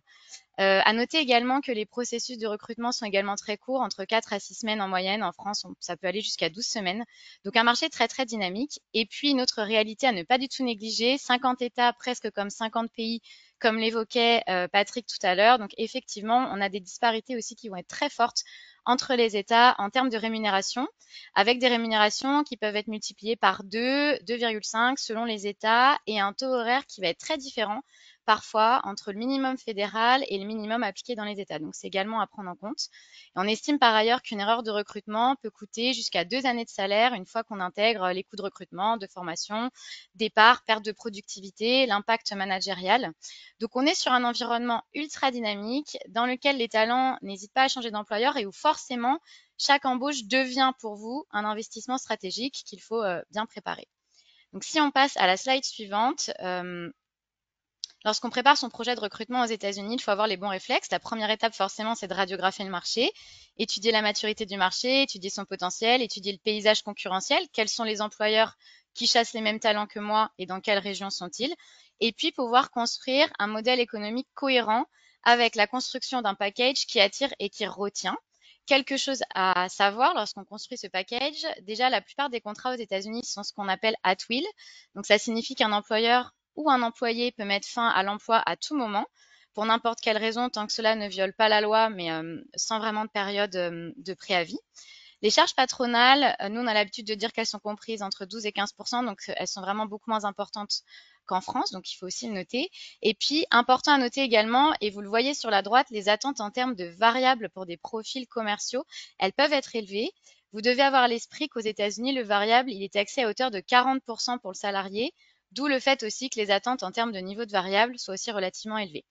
S6: À noter également que les processus de recrutement sont également très courts, entre 4 à 6 semaines en moyenne. En France, ça peut aller jusqu'à 12 semaines. Donc un marché très très dynamique. Et puis une autre réalité à ne pas du tout négliger, 50 États, presque comme 50 pays, comme l'évoquait Patrick tout à l'heure. Donc effectivement, on a des disparités aussi qui vont être très fortes entre les États en termes de rémunération, avec des rémunérations qui peuvent être multipliées par 2, 2,5 selon les États, et un taux horaire qui va être très différent parfois entre le minimum fédéral et le minimum appliqué dans les États. Donc, c'est également à prendre en compte. Et on estime par ailleurs qu'une erreur de recrutement peut coûter jusqu'à 2 années de salaire une fois qu'on intègre les coûts de recrutement, de formation, départ, perte de productivité, l'impact managérial. Donc, on est sur un environnement ultra dynamique dans lequel les talents n'hésitent pas à changer d'employeur et où forcément, chaque embauche devient pour vous un investissement stratégique qu'il faut bien préparer. Donc, si on passe à la slide suivante, lorsqu'on prépare son projet de recrutement aux États-Unis, il faut avoir les bons réflexes. La première étape, forcément, c'est de radiographier le marché, étudier la maturité du marché, étudier son potentiel, étudier le paysage concurrentiel. Quels sont les employeurs qui chassent les mêmes talents que moi et dans quelles régions sont-ils? Et puis, pouvoir construire un modèle économique cohérent avec la construction d'un package qui attire et qui retient. Quelque chose à savoir lorsqu'on construit ce package, déjà, la plupart des contrats aux États-Unis sont ce qu'on appelle at will. Donc, ça signifie qu'un employeur ou un employé peut mettre fin à l'emploi à tout moment, pour n'importe quelle raison, tant que cela ne viole pas la loi, mais sans vraiment de période de préavis. Les charges patronales, nous, on a l'habitude de dire qu'elles sont comprises entre 12 et 15%, donc elles sont vraiment beaucoup moins importantes qu'en France, donc il faut aussi le noter. Et puis, important à noter également, et vous le voyez sur la droite, les attentes en termes de variables pour des profils commerciaux, elles peuvent être élevées. Vous devez avoir à l'esprit qu'aux États-Unis, le variable, il est taxé à hauteur de 40% pour le salarié, d'où le fait aussi que les attentes en termes de niveau de variable soient aussi relativement élevées.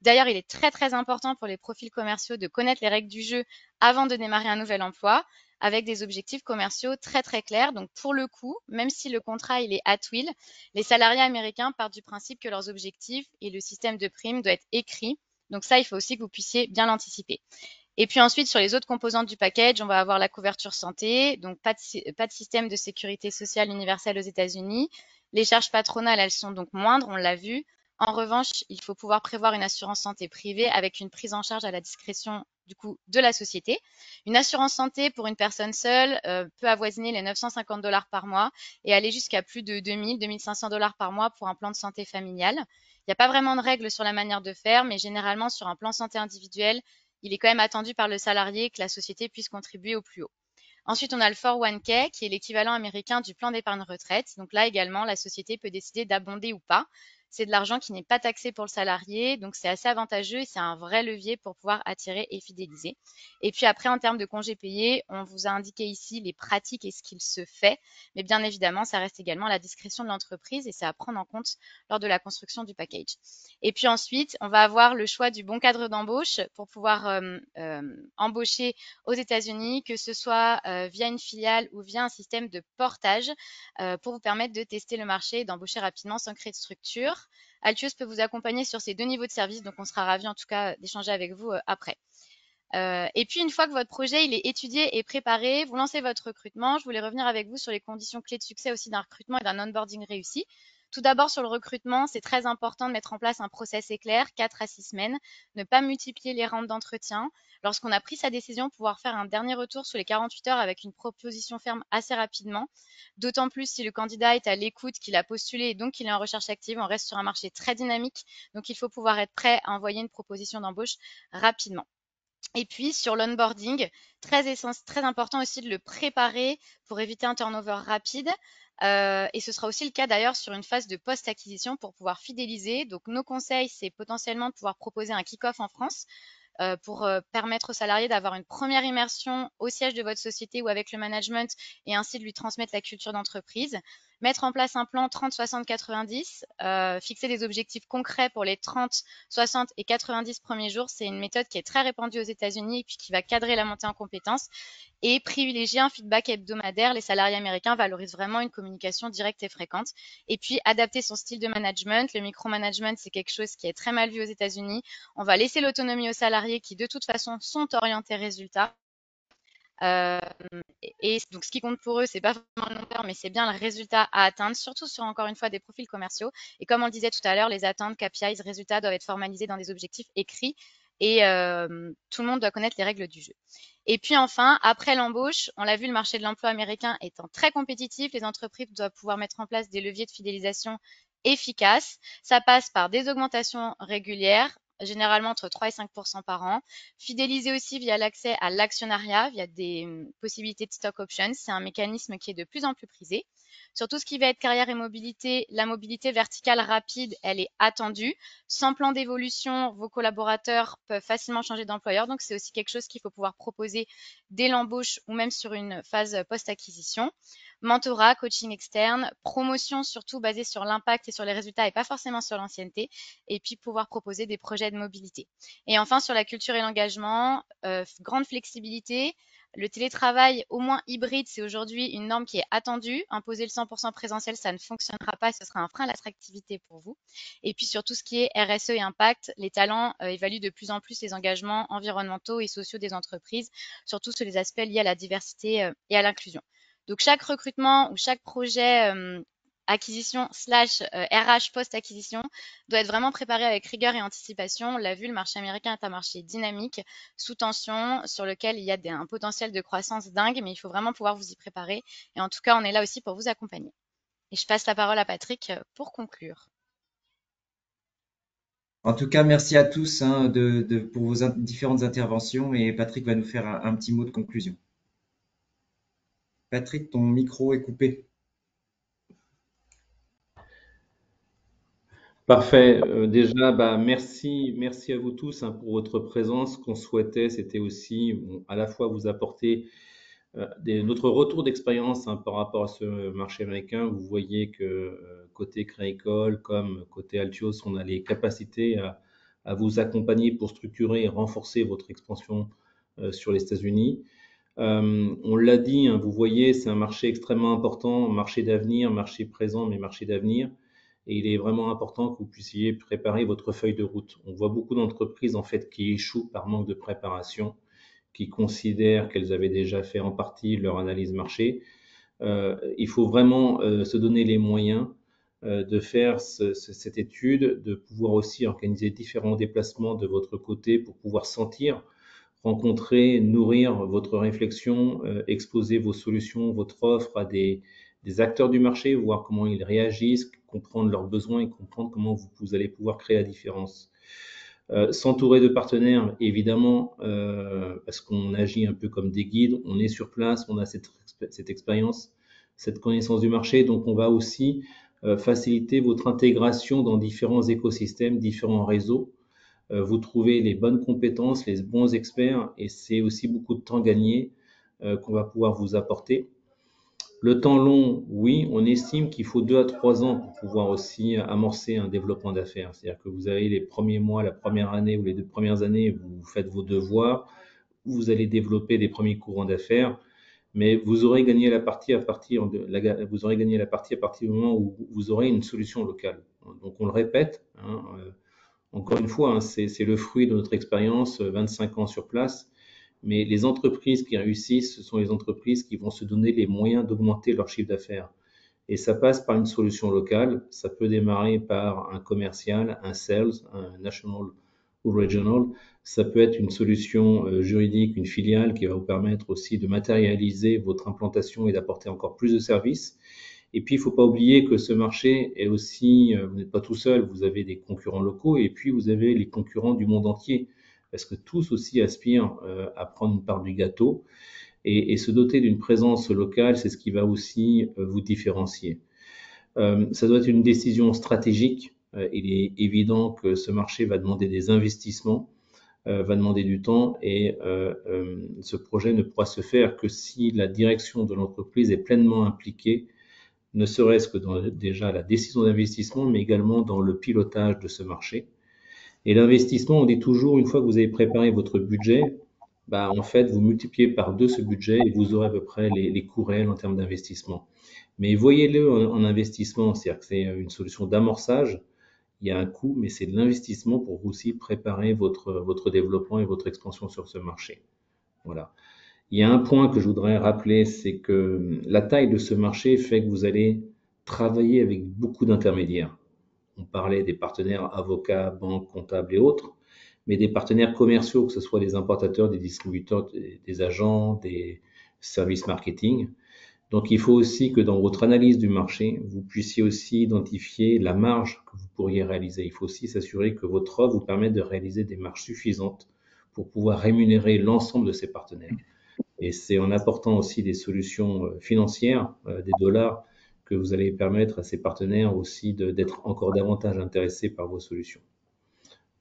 S6: D'ailleurs, il est très très important pour les profils commerciaux de connaître les règles du jeu avant de démarrer un nouvel emploi, avec des objectifs commerciaux très très clairs. Donc pour le coup, même si le contrat il est at will, les salariés américains partent du principe que leurs objectifs et le système de primes doit être écrit. Donc ça, il faut aussi que vous puissiez bien l'anticiper. Et puis ensuite, sur les autres composantes du package, on va avoir la couverture santé, donc pas de système de sécurité sociale universel aux États-Unis. Les charges patronales, elles sont donc moindres, on l'a vu. En revanche, il faut pouvoir prévoir une assurance santé privée avec une prise en charge à la discrétion du coup de la société. Une assurance santé pour une personne seule peut avoisiner les 950 $ par mois et aller jusqu'à plus de 2000, 2500 $ par mois pour un plan de santé familial. Il n'y a pas vraiment de règles sur la manière de faire, mais généralement sur un plan santé individuel, il est quand même attendu par le salarié que la société puisse contribuer au plus haut. Ensuite, on a le 401k qui est l'équivalent américain du plan d'épargne retraite. Donc là également, la société peut décider d'abonder ou pas. C'est de l'argent qui n'est pas taxé pour le salarié, donc c'est assez avantageux et c'est un vrai levier pour pouvoir attirer et fidéliser. Et puis après, en termes de congés payés, on vous a indiqué ici les pratiques et ce qu'il se fait, mais bien évidemment, ça reste également à la discrétion de l'entreprise et c'est à prendre en compte lors de la construction du package. Et puis ensuite, on va avoir le choix du bon cadre d'embauche pour pouvoir embaucher aux États-Unis, que ce soit via une filiale ou via un système de portage pour vous permettre de tester le marché et d'embaucher rapidement sans créer de structure. Altius peut vous accompagner sur ces deux niveaux de service, donc on sera ravis en tout cas d'échanger avec vous après. Et puis une fois que votre projet il est étudié et préparé, vous lancez votre recrutement. Je voulais revenir avec vous sur les conditions clés de succès aussi d'un recrutement et d'un onboarding réussi. Tout d'abord, sur le recrutement, c'est très important de mettre en place un process éclair, 4 à 6 semaines, ne pas multiplier les rounds d'entretien. Lorsqu'on a pris sa décision, pouvoir faire un dernier retour sur les 48 heures avec une proposition ferme assez rapidement. D'autant plus si le candidat est à l'écoute, qu'il a postulé et donc qu'il est en recherche active. On reste sur un marché très dynamique, donc il faut pouvoir être prêt à envoyer une proposition d'embauche rapidement. Et puis sur l'onboarding, très important aussi de le préparer pour éviter un turnover rapide. Et ce sera aussi le cas d'ailleurs sur une phase de post-acquisition pour pouvoir fidéliser. Donc nos conseils, c'est potentiellement de pouvoir proposer un kick-off en France pour permettre aux salariés d'avoir une première immersion au siège de votre société ou avec le management et ainsi de lui transmettre la culture d'entreprise. Mettre en place un plan 30, 60, 90, fixer des objectifs concrets pour les 30, 60 et 90 premiers jours. C'est une méthode qui est très répandue aux États-Unis et puis qui va cadrer la montée en compétences et privilégier un feedback hebdomadaire. Les salariés américains valorisent vraiment une communication directe et fréquente. Et puis, adapter son style de management. Le micromanagement, c'est quelque chose qui est très mal vu aux États-Unis. On va laisser l'autonomie aux salariés qui, de toute façon, sont orientés résultats. Et donc, ce qui compte pour eux, c'est pas vraiment le long terme, mais c'est bien le résultat à atteindre, surtout sur, encore une fois, des profils commerciaux. Et comme on le disait tout à l'heure, les attentes, KPIs, résultats doivent être formalisés dans des objectifs écrits et tout le monde doit connaître les règles du jeu. Et puis enfin, après l'embauche, on l'a vu, le marché de l'emploi américain étant très compétitif, les entreprises doivent pouvoir mettre en place des leviers de fidélisation efficaces. Ça passe par des augmentations régulières, généralement entre 3 et 5% par an. Fidéliser aussi via l'accès à l'actionnariat, via des possibilités de stock options. C'est un mécanisme qui est de plus en plus prisé. Sur tout ce qui va être carrière et mobilité, la mobilité verticale rapide, elle est attendue. Sans plan d'évolution, vos collaborateurs peuvent facilement changer d'employeur. Donc, c'est aussi quelque chose qu'il faut pouvoir proposer dès l'embauche ou même sur une phase post-acquisition. Mentorat, coaching externe, promotion surtout basée sur l'impact et sur les résultats et pas forcément sur l'ancienneté. Et puis, pouvoir proposer des projets de mobilité. Et enfin, sur la culture et l'engagement, grande flexibilité. Le télétravail, au moins hybride, c'est aujourd'hui une norme qui est attendue. Imposer le 100% présentiel, ça ne fonctionnera pas, ce sera un frein à l'attractivité pour vous. Et puis sur tout ce qui est RSE et impact, les talents évaluent de plus en plus les engagements environnementaux et sociaux des entreprises, surtout sur les aspects liés à la diversité et à l'inclusion. Donc chaque recrutement ou chaque projet acquisition slash RH post-acquisition doit être vraiment préparé avec rigueur et anticipation. On l'a vu, le marché américain est un marché dynamique, sous tension, sur lequel il y a un potentiel de croissance dingue, mais il faut vraiment pouvoir vous y préparer. Et en tout cas, on est là aussi pour vous accompagner. Et je passe la parole à Patrick pour conclure.
S1: En tout cas, merci à tous pour vos différentes interventions et Patrick va nous faire un petit mot de conclusion. Patrick, ton micro est coupé.
S3: Parfait. Déjà, merci à vous tous pour votre présence. Ce qu'on souhaitait, c'était aussi à la fois vous apporter notre retour d'expérience par rapport à ce marché américain. Vous voyez que côté Crédit-Agricole comme côté Altios, on a les capacités à vous accompagner pour structurer et renforcer votre expansion sur les États-Unis. On l'a dit, vous voyez, c'est un marché extrêmement important, marché d'avenir, marché présent, mais marché d'avenir. Et il est vraiment important que vous puissiez préparer votre feuille de route. On voit beaucoup d'entreprises en fait qui échouent par manque de préparation, qui considèrent qu'elles avaient déjà fait en partie leur analyse marché. Il faut vraiment se donner les moyens de faire cette étude, de pouvoir aussi organiser différents déplacements de votre côté pour pouvoir sentir, rencontrer, nourrir votre réflexion, exposer vos solutions, votre offre à des acteurs du marché, voir comment ils réagissent, comprendre leurs besoins et comprendre comment vous allez pouvoir créer la différence. S'entourer de partenaires, évidemment, parce qu'on agit un peu comme des guides, on est sur place, on a cette expérience, cette connaissance du marché, donc on va aussi faciliter votre intégration dans différents écosystèmes, différents réseaux. Vous trouvez les bonnes compétences, les bons experts, et c'est aussi beaucoup de temps gagné qu'on va pouvoir vous apporter. Le temps long, oui, on estime qu'il faut 2 à 3 ans pour pouvoir aussi amorcer un développement d'affaires. C'est-à-dire que vous avez les premiers mois, la première année ou les 2 premières années, vous faites vos devoirs, vous allez développer les premiers courants d'affaires, mais vous aurez gagné la partie à partir du moment où vous aurez une solution locale. Donc on le répète, hein, encore une fois, hein, c'est le fruit de notre expérience, 25 ans sur place. Mais les entreprises qui réussissent, ce sont les entreprises qui vont se donner les moyens d'augmenter leur chiffre d'affaires. Et ça passe par une solution locale. Ça peut démarrer par un commercial, un sales, un national ou regional. Ça peut être une solution juridique, une filiale qui va vous permettre aussi de matérialiser votre implantation et d'apporter encore plus de services. Et puis, il ne faut pas oublier que ce marché est aussi, vous n'êtes pas tout seul, vous avez des concurrents locaux et puis vous avez les concurrents du monde entier, parce que tous aussi aspirent à prendre une part du gâteau. Et se doter d'une présence locale, c'est ce qui va aussi vous différencier. Ça doit être une décision stratégique. Il est évident que ce marché va demander des investissements, va demander du temps, et ce projet ne pourra se faire que si la direction de l'entreprise est pleinement impliquée, ne serait-ce que dans déjà la décision d'investissement, mais également dans le pilotage de ce marché. Et l'investissement, on dit toujours, une fois que vous avez préparé votre budget, bah, en fait, vous multipliez par 2 ce budget et vous aurez à peu près les coûts réels en termes d'investissement. Mais voyez-le en investissement, c'est-à-dire que c'est une solution d'amorçage. Il y a un coût, mais c'est de l'investissement pour aussi préparer votre développement et votre expansion sur ce marché. Voilà. Il y a un point que je voudrais rappeler, c'est que la taille de ce marché fait que vous allez travailler avec beaucoup d'intermédiaires. On parlait des partenaires avocats, banques, comptables et autres, mais des partenaires commerciaux, que ce soit des importateurs, des distributeurs, des agents, des services marketing. Donc il faut aussi que dans votre analyse du marché, vous puissiez aussi identifier la marge que vous pourriez réaliser. Il faut aussi s'assurer que votre offre vous permette de réaliser des marges suffisantes pour pouvoir rémunérer l'ensemble de ces partenaires. Et c'est en apportant aussi des solutions financières, des dollars, que vous allez permettre à ces partenaires aussi d'être encore davantage intéressés par vos solutions.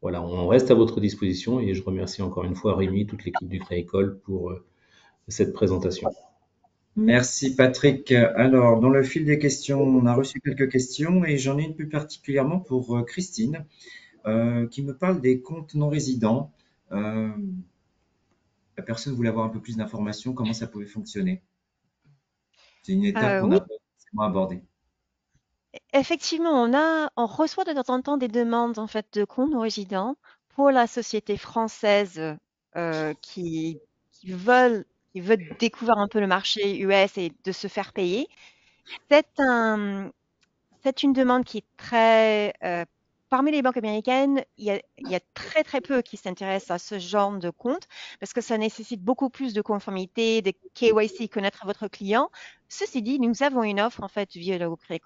S3: Voilà, on reste à votre disposition et je remercie encore une fois Rémi, toute l'équipe du Crédit-École pour cette présentation.
S1: Merci Patrick. Alors, dans le fil des questions, on a reçu quelques questions et j'en ai une plus particulièrement pour Christine qui me parle des comptes non résidents. La personne voulait avoir un peu plus d'informations, comment ça pouvait fonctionner. C'est une étape qu'on
S4: Oui,
S1: a pas forcément abordée.
S4: effectivement, on reçoit de temps en temps des demandes en fait de comptes non résidents pour la société française qui, qui veulent, qui veut découvrir un peu le marché US et de se faire payer. C'est un, c'est une demande qui est très... parmi les banques américaines, il y a très très peu qui s'intéressent à ce genre de compte parce que ça nécessite beaucoup plus de conformité, de KYC, connaître votre client. Ceci dit, nous avons une offre en fait via le groupe Crédit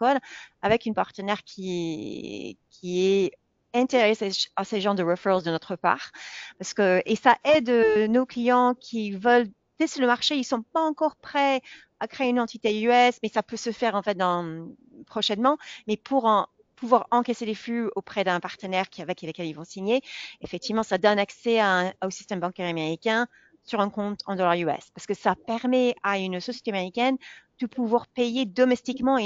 S4: avec une partenaire qui est intéressée à ces genres de referrals de notre part parce que, et ça aide nos clients qui veulent tester le marché, ils sont pas encore prêts à créer une entité US, mais ça peut se faire en fait prochainement. Mais pour pouvoir encaisser les flux auprès d'un partenaire avec lequel ils vont signer, effectivement, ça donne accès au système bancaire américain sur un compte en dollars US, parce que ça permet à une société américaine de pouvoir payer domestiquement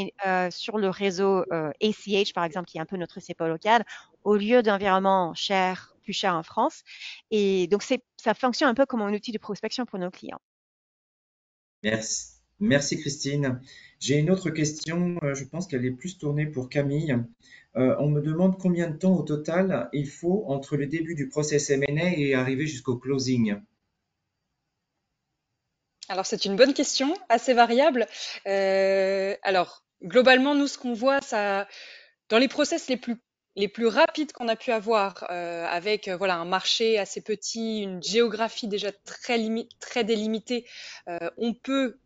S4: sur le réseau ACH, par exemple, qui est un peu notre CEPA local, au lieu d'un virement plus cher en France. Et donc, ça fonctionne un peu comme un outil de prospection pour nos clients.
S1: Merci. Merci Christine. J'ai une autre question, je pense qu'elle est plus tournée pour Camille. On me demande combien de temps au total il faut entre le début du process M&A et arriver jusqu'au closing.
S5: Alors, c'est une bonne question, assez variable. Alors, globalement, nous, ce qu'on voit, ça Dans les process les plus rapides qu'on a pu avoir, avec voilà, un marché assez petit, une géographie déjà très délimitée, on peut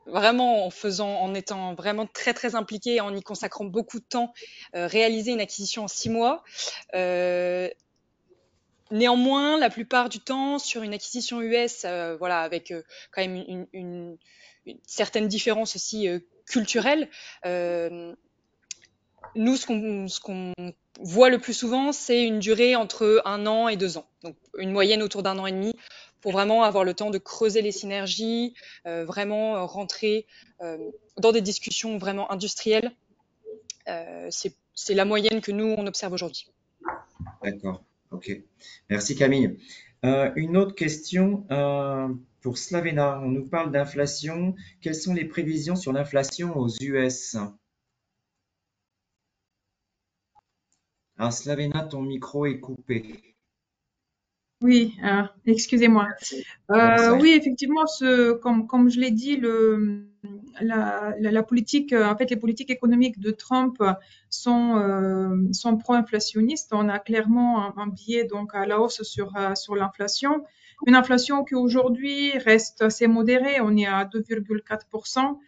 S5: vraiment en étant vraiment très très impliqué, en y consacrant beaucoup de temps, réaliser une acquisition en 6 mois. Néanmoins, la plupart du temps, sur une acquisition US, voilà, avec quand même une certaine différence aussi culturelle, nous, ce qu'on voit le plus souvent, c'est une durée entre 1 an et 2 ans. Donc, une moyenne autour d'1 an et demi pour vraiment avoir le temps de creuser les synergies, vraiment rentrer dans des discussions vraiment industrielles. C'est la moyenne que nous, on observe aujourd'hui.
S1: D'accord, ok. Merci Camille. Une autre question pour Slavena. On nous parle d'inflation. Quelles sont les prévisions sur l'inflation aux US? Ah, Slavena, ton micro est coupé.
S2: Oui, excusez-moi.
S1: Merci.
S2: Oui, effectivement, comme je l'ai dit, la politique, en fait, les politiques économiques de Trump sont pro-inflationnistes. On a clairement un biais donc à la hausse sur l'inflation. Une inflation qui aujourd'hui reste assez modérée. On est à 2,4%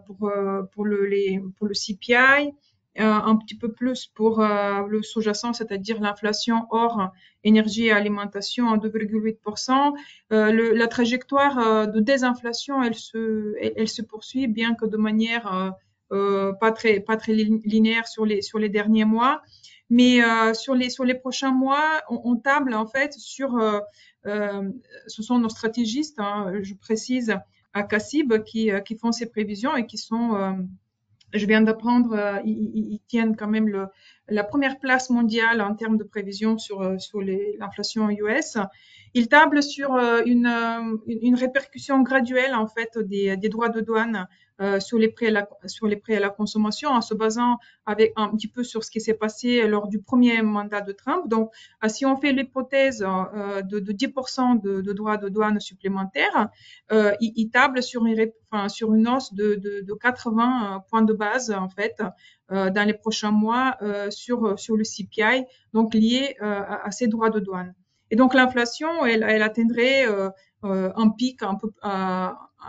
S2: pour le CPI. Un petit peu plus pour le sous-jacent, c'est-à-dire l'inflation hors énergie et alimentation à 2,8%. La trajectoire de désinflation, elle se poursuit, bien que de manière pas très linéaire sur les derniers mois. Mais sur les prochains mois, on table en fait ce sont nos stratégistes, hein, je précise, à CACIB qui font ces prévisions et qui sont je viens d'apprendre, ils tiennent quand même la première place mondiale en termes de prévision sur l'inflation US. Ils tablent sur une répercussion graduelle en fait des droits de douane sur les prix à la consommation en se basant avec un petit peu sur ce qui s'est passé lors du premier mandat de Trump. Donc, si on fait l'hypothèse de 10% de droits de douane supplémentaires, ils tablent sur une hausse de 80 points de base en fait dans les prochains mois sur le CPI, donc lié à ces droits de douane. Et donc l'inflation, elle atteindrait un pic un peu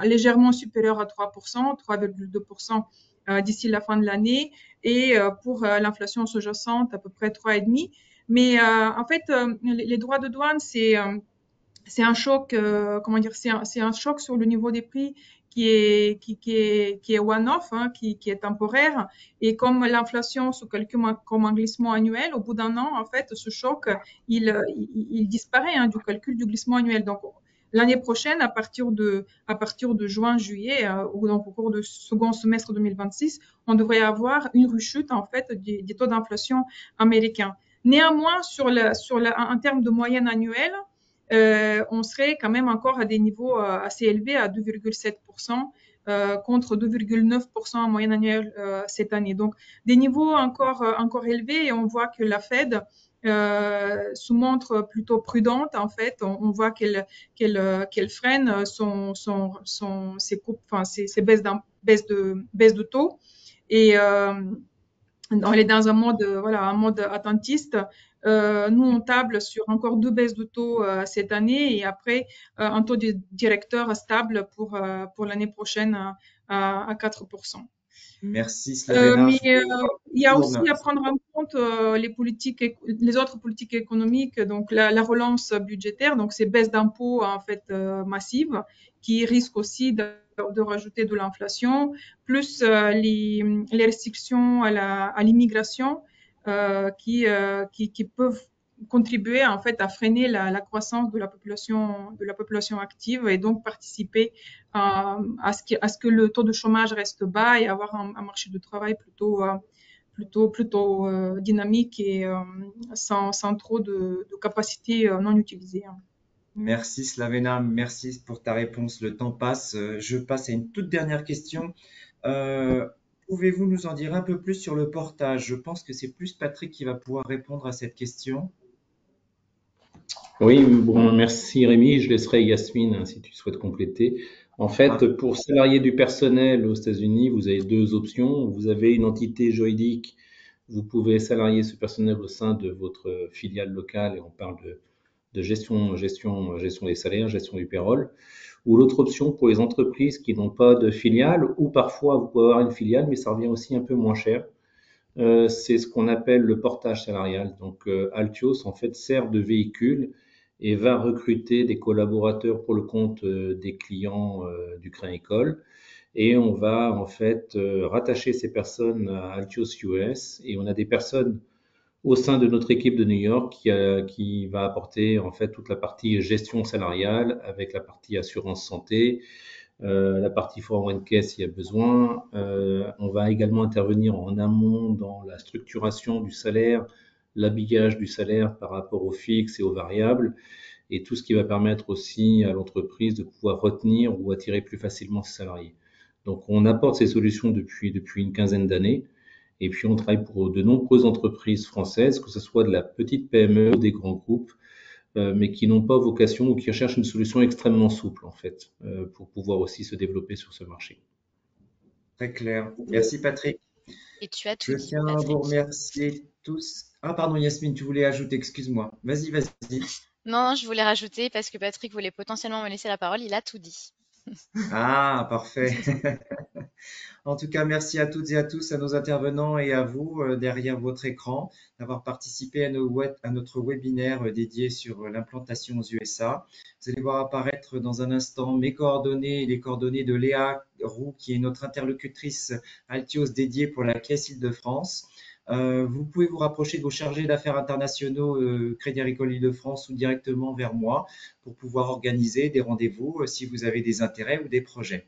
S2: légèrement supérieur à 3%, 3,2% d'ici la fin de l'année, et pour l'inflation sous-jacente à peu près 3,5%. Mais en fait, les droits de douane, c'est un choc, comment dire, c'est un choc sur le niveau des prix qui est one-off, hein, qui est temporaire. Et comme l'inflation se calcule comme un glissement annuel, au bout d'un an, en fait, ce choc, il disparaît hein, du calcul du glissement annuel. Donc, l'année prochaine, à partir de juin-juillet, donc au cours du second semestre 2026, on devrait avoir une rechute, en fait, des taux d'inflation américains. Néanmoins, en termes de moyenne annuelle, on serait quand même encore à des niveaux assez élevés, à 2,7%, contre 2,9% en moyenne annuelle cette année. Donc, des niveaux encore élevés, et on voit que la Fed se montre plutôt prudente. En fait, on voit qu'elle freine ses baisses de taux. Et elle est dans un mode attentiste. Nous, on table sur encore 2 baisses de taux cette année, et après un taux de directeur stable pour l'année prochaine à 4%.
S1: Merci Slavena.
S2: Mais il y a aussi à prendre en compte les autres politiques économiques, donc la relance budgétaire, donc ces baisses d'impôts en fait massives qui risquent aussi de rajouter de l'inflation, plus les restrictions à l'immigration qui peuvent contribuer en fait à freiner la croissance de la population active, et donc participer à ce que le taux de chômage reste bas et avoir un marché de travail plutôt dynamique et sans trop de capacités non utilisées.
S1: Merci Slavena, merci pour ta réponse. Le temps passe. Je passe à une toute dernière question. Pouvez-vous nous en dire un peu plus sur le portage? Je pense que c'est plus Patrick qui va pouvoir répondre à cette question.
S3: Oui, bon, merci Rémi. Je laisserai Yasmine hein, si tu souhaites compléter. En fait, pour salariés du personnel aux États-Unis, vous avez 2 options. Vous avez une entité juridique Vous pouvez salarier ce personnel au sein de votre filiale locale, et on parle de gestion des salaires, gestion du payroll. Ou l'autre option pour les entreprises qui n'ont pas de filiale, ou parfois vous pouvez avoir une filiale, mais ça revient aussi un peu moins cher. C'est ce qu'on appelle le portage salarial. Donc Altios en fait sert de véhicule et va recruter des collaborateurs pour le compte des clients du Crédit École. Et on va en fait rattacher ces personnes à Altios US, et on a des personnes au sein de notre équipe de New York qui va apporter en fait toute la partie gestion salariale avec la partie assurance santé, la partie 401k s'il y a besoin. On va également intervenir en amont dans la structuration du salaire, l'habillage du salaire par rapport aux fixes et aux variables, et tout ce qui va permettre aussi à l'entreprise de pouvoir retenir ou attirer plus facilement ses salariés. Donc on apporte ces solutions depuis une quinzaine d'années. Et puis on travaille pour de nombreuses entreprises françaises, que ce soit de la petite PME ou des grands groupes, mais qui n'ont pas vocation ou qui recherchent une solution extrêmement souple en fait, pour pouvoir aussi se développer sur ce marché.
S1: Très clair. Merci Patrick.
S6: Et tu as tout
S1: Je
S6: dit,
S1: tiens à vous
S6: Patrick.
S1: remercier tous. Ah pardon Yasmine, tu voulais ajouter, excuse-moi. Vas-y, vas-y.
S6: Non, je voulais rajouter parce que Patrick voulait potentiellement me laisser la parole, il a tout dit.
S1: Ah, parfait. En tout cas, merci à toutes et à tous, à nos intervenants et à vous derrière votre écran d'avoir participé à notre webinaire dédié sur l'implantation aux USA. Vous allez voir apparaître dans un instant mes coordonnées et les coordonnées de Léa Roux, qui est notre interlocutrice Altios dédiée pour la Caisse Île-de-France. Vous pouvez vous rapprocher de vos chargés d'affaires internationaux Crédit Agricole Île-de-France ou directement vers moi pour pouvoir organiser des rendez-vous si vous avez des intérêts ou des projets.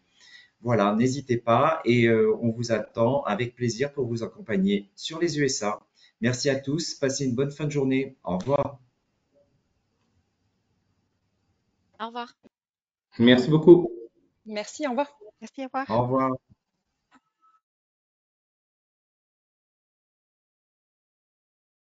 S1: Voilà, n'hésitez pas et on vous attend avec plaisir pour vous accompagner sur les USA. Merci à tous, passez une bonne fin de journée. Au revoir.
S6: Au revoir.
S3: Merci beaucoup.
S5: Merci, au revoir.
S4: Merci, au revoir.
S1: Au revoir.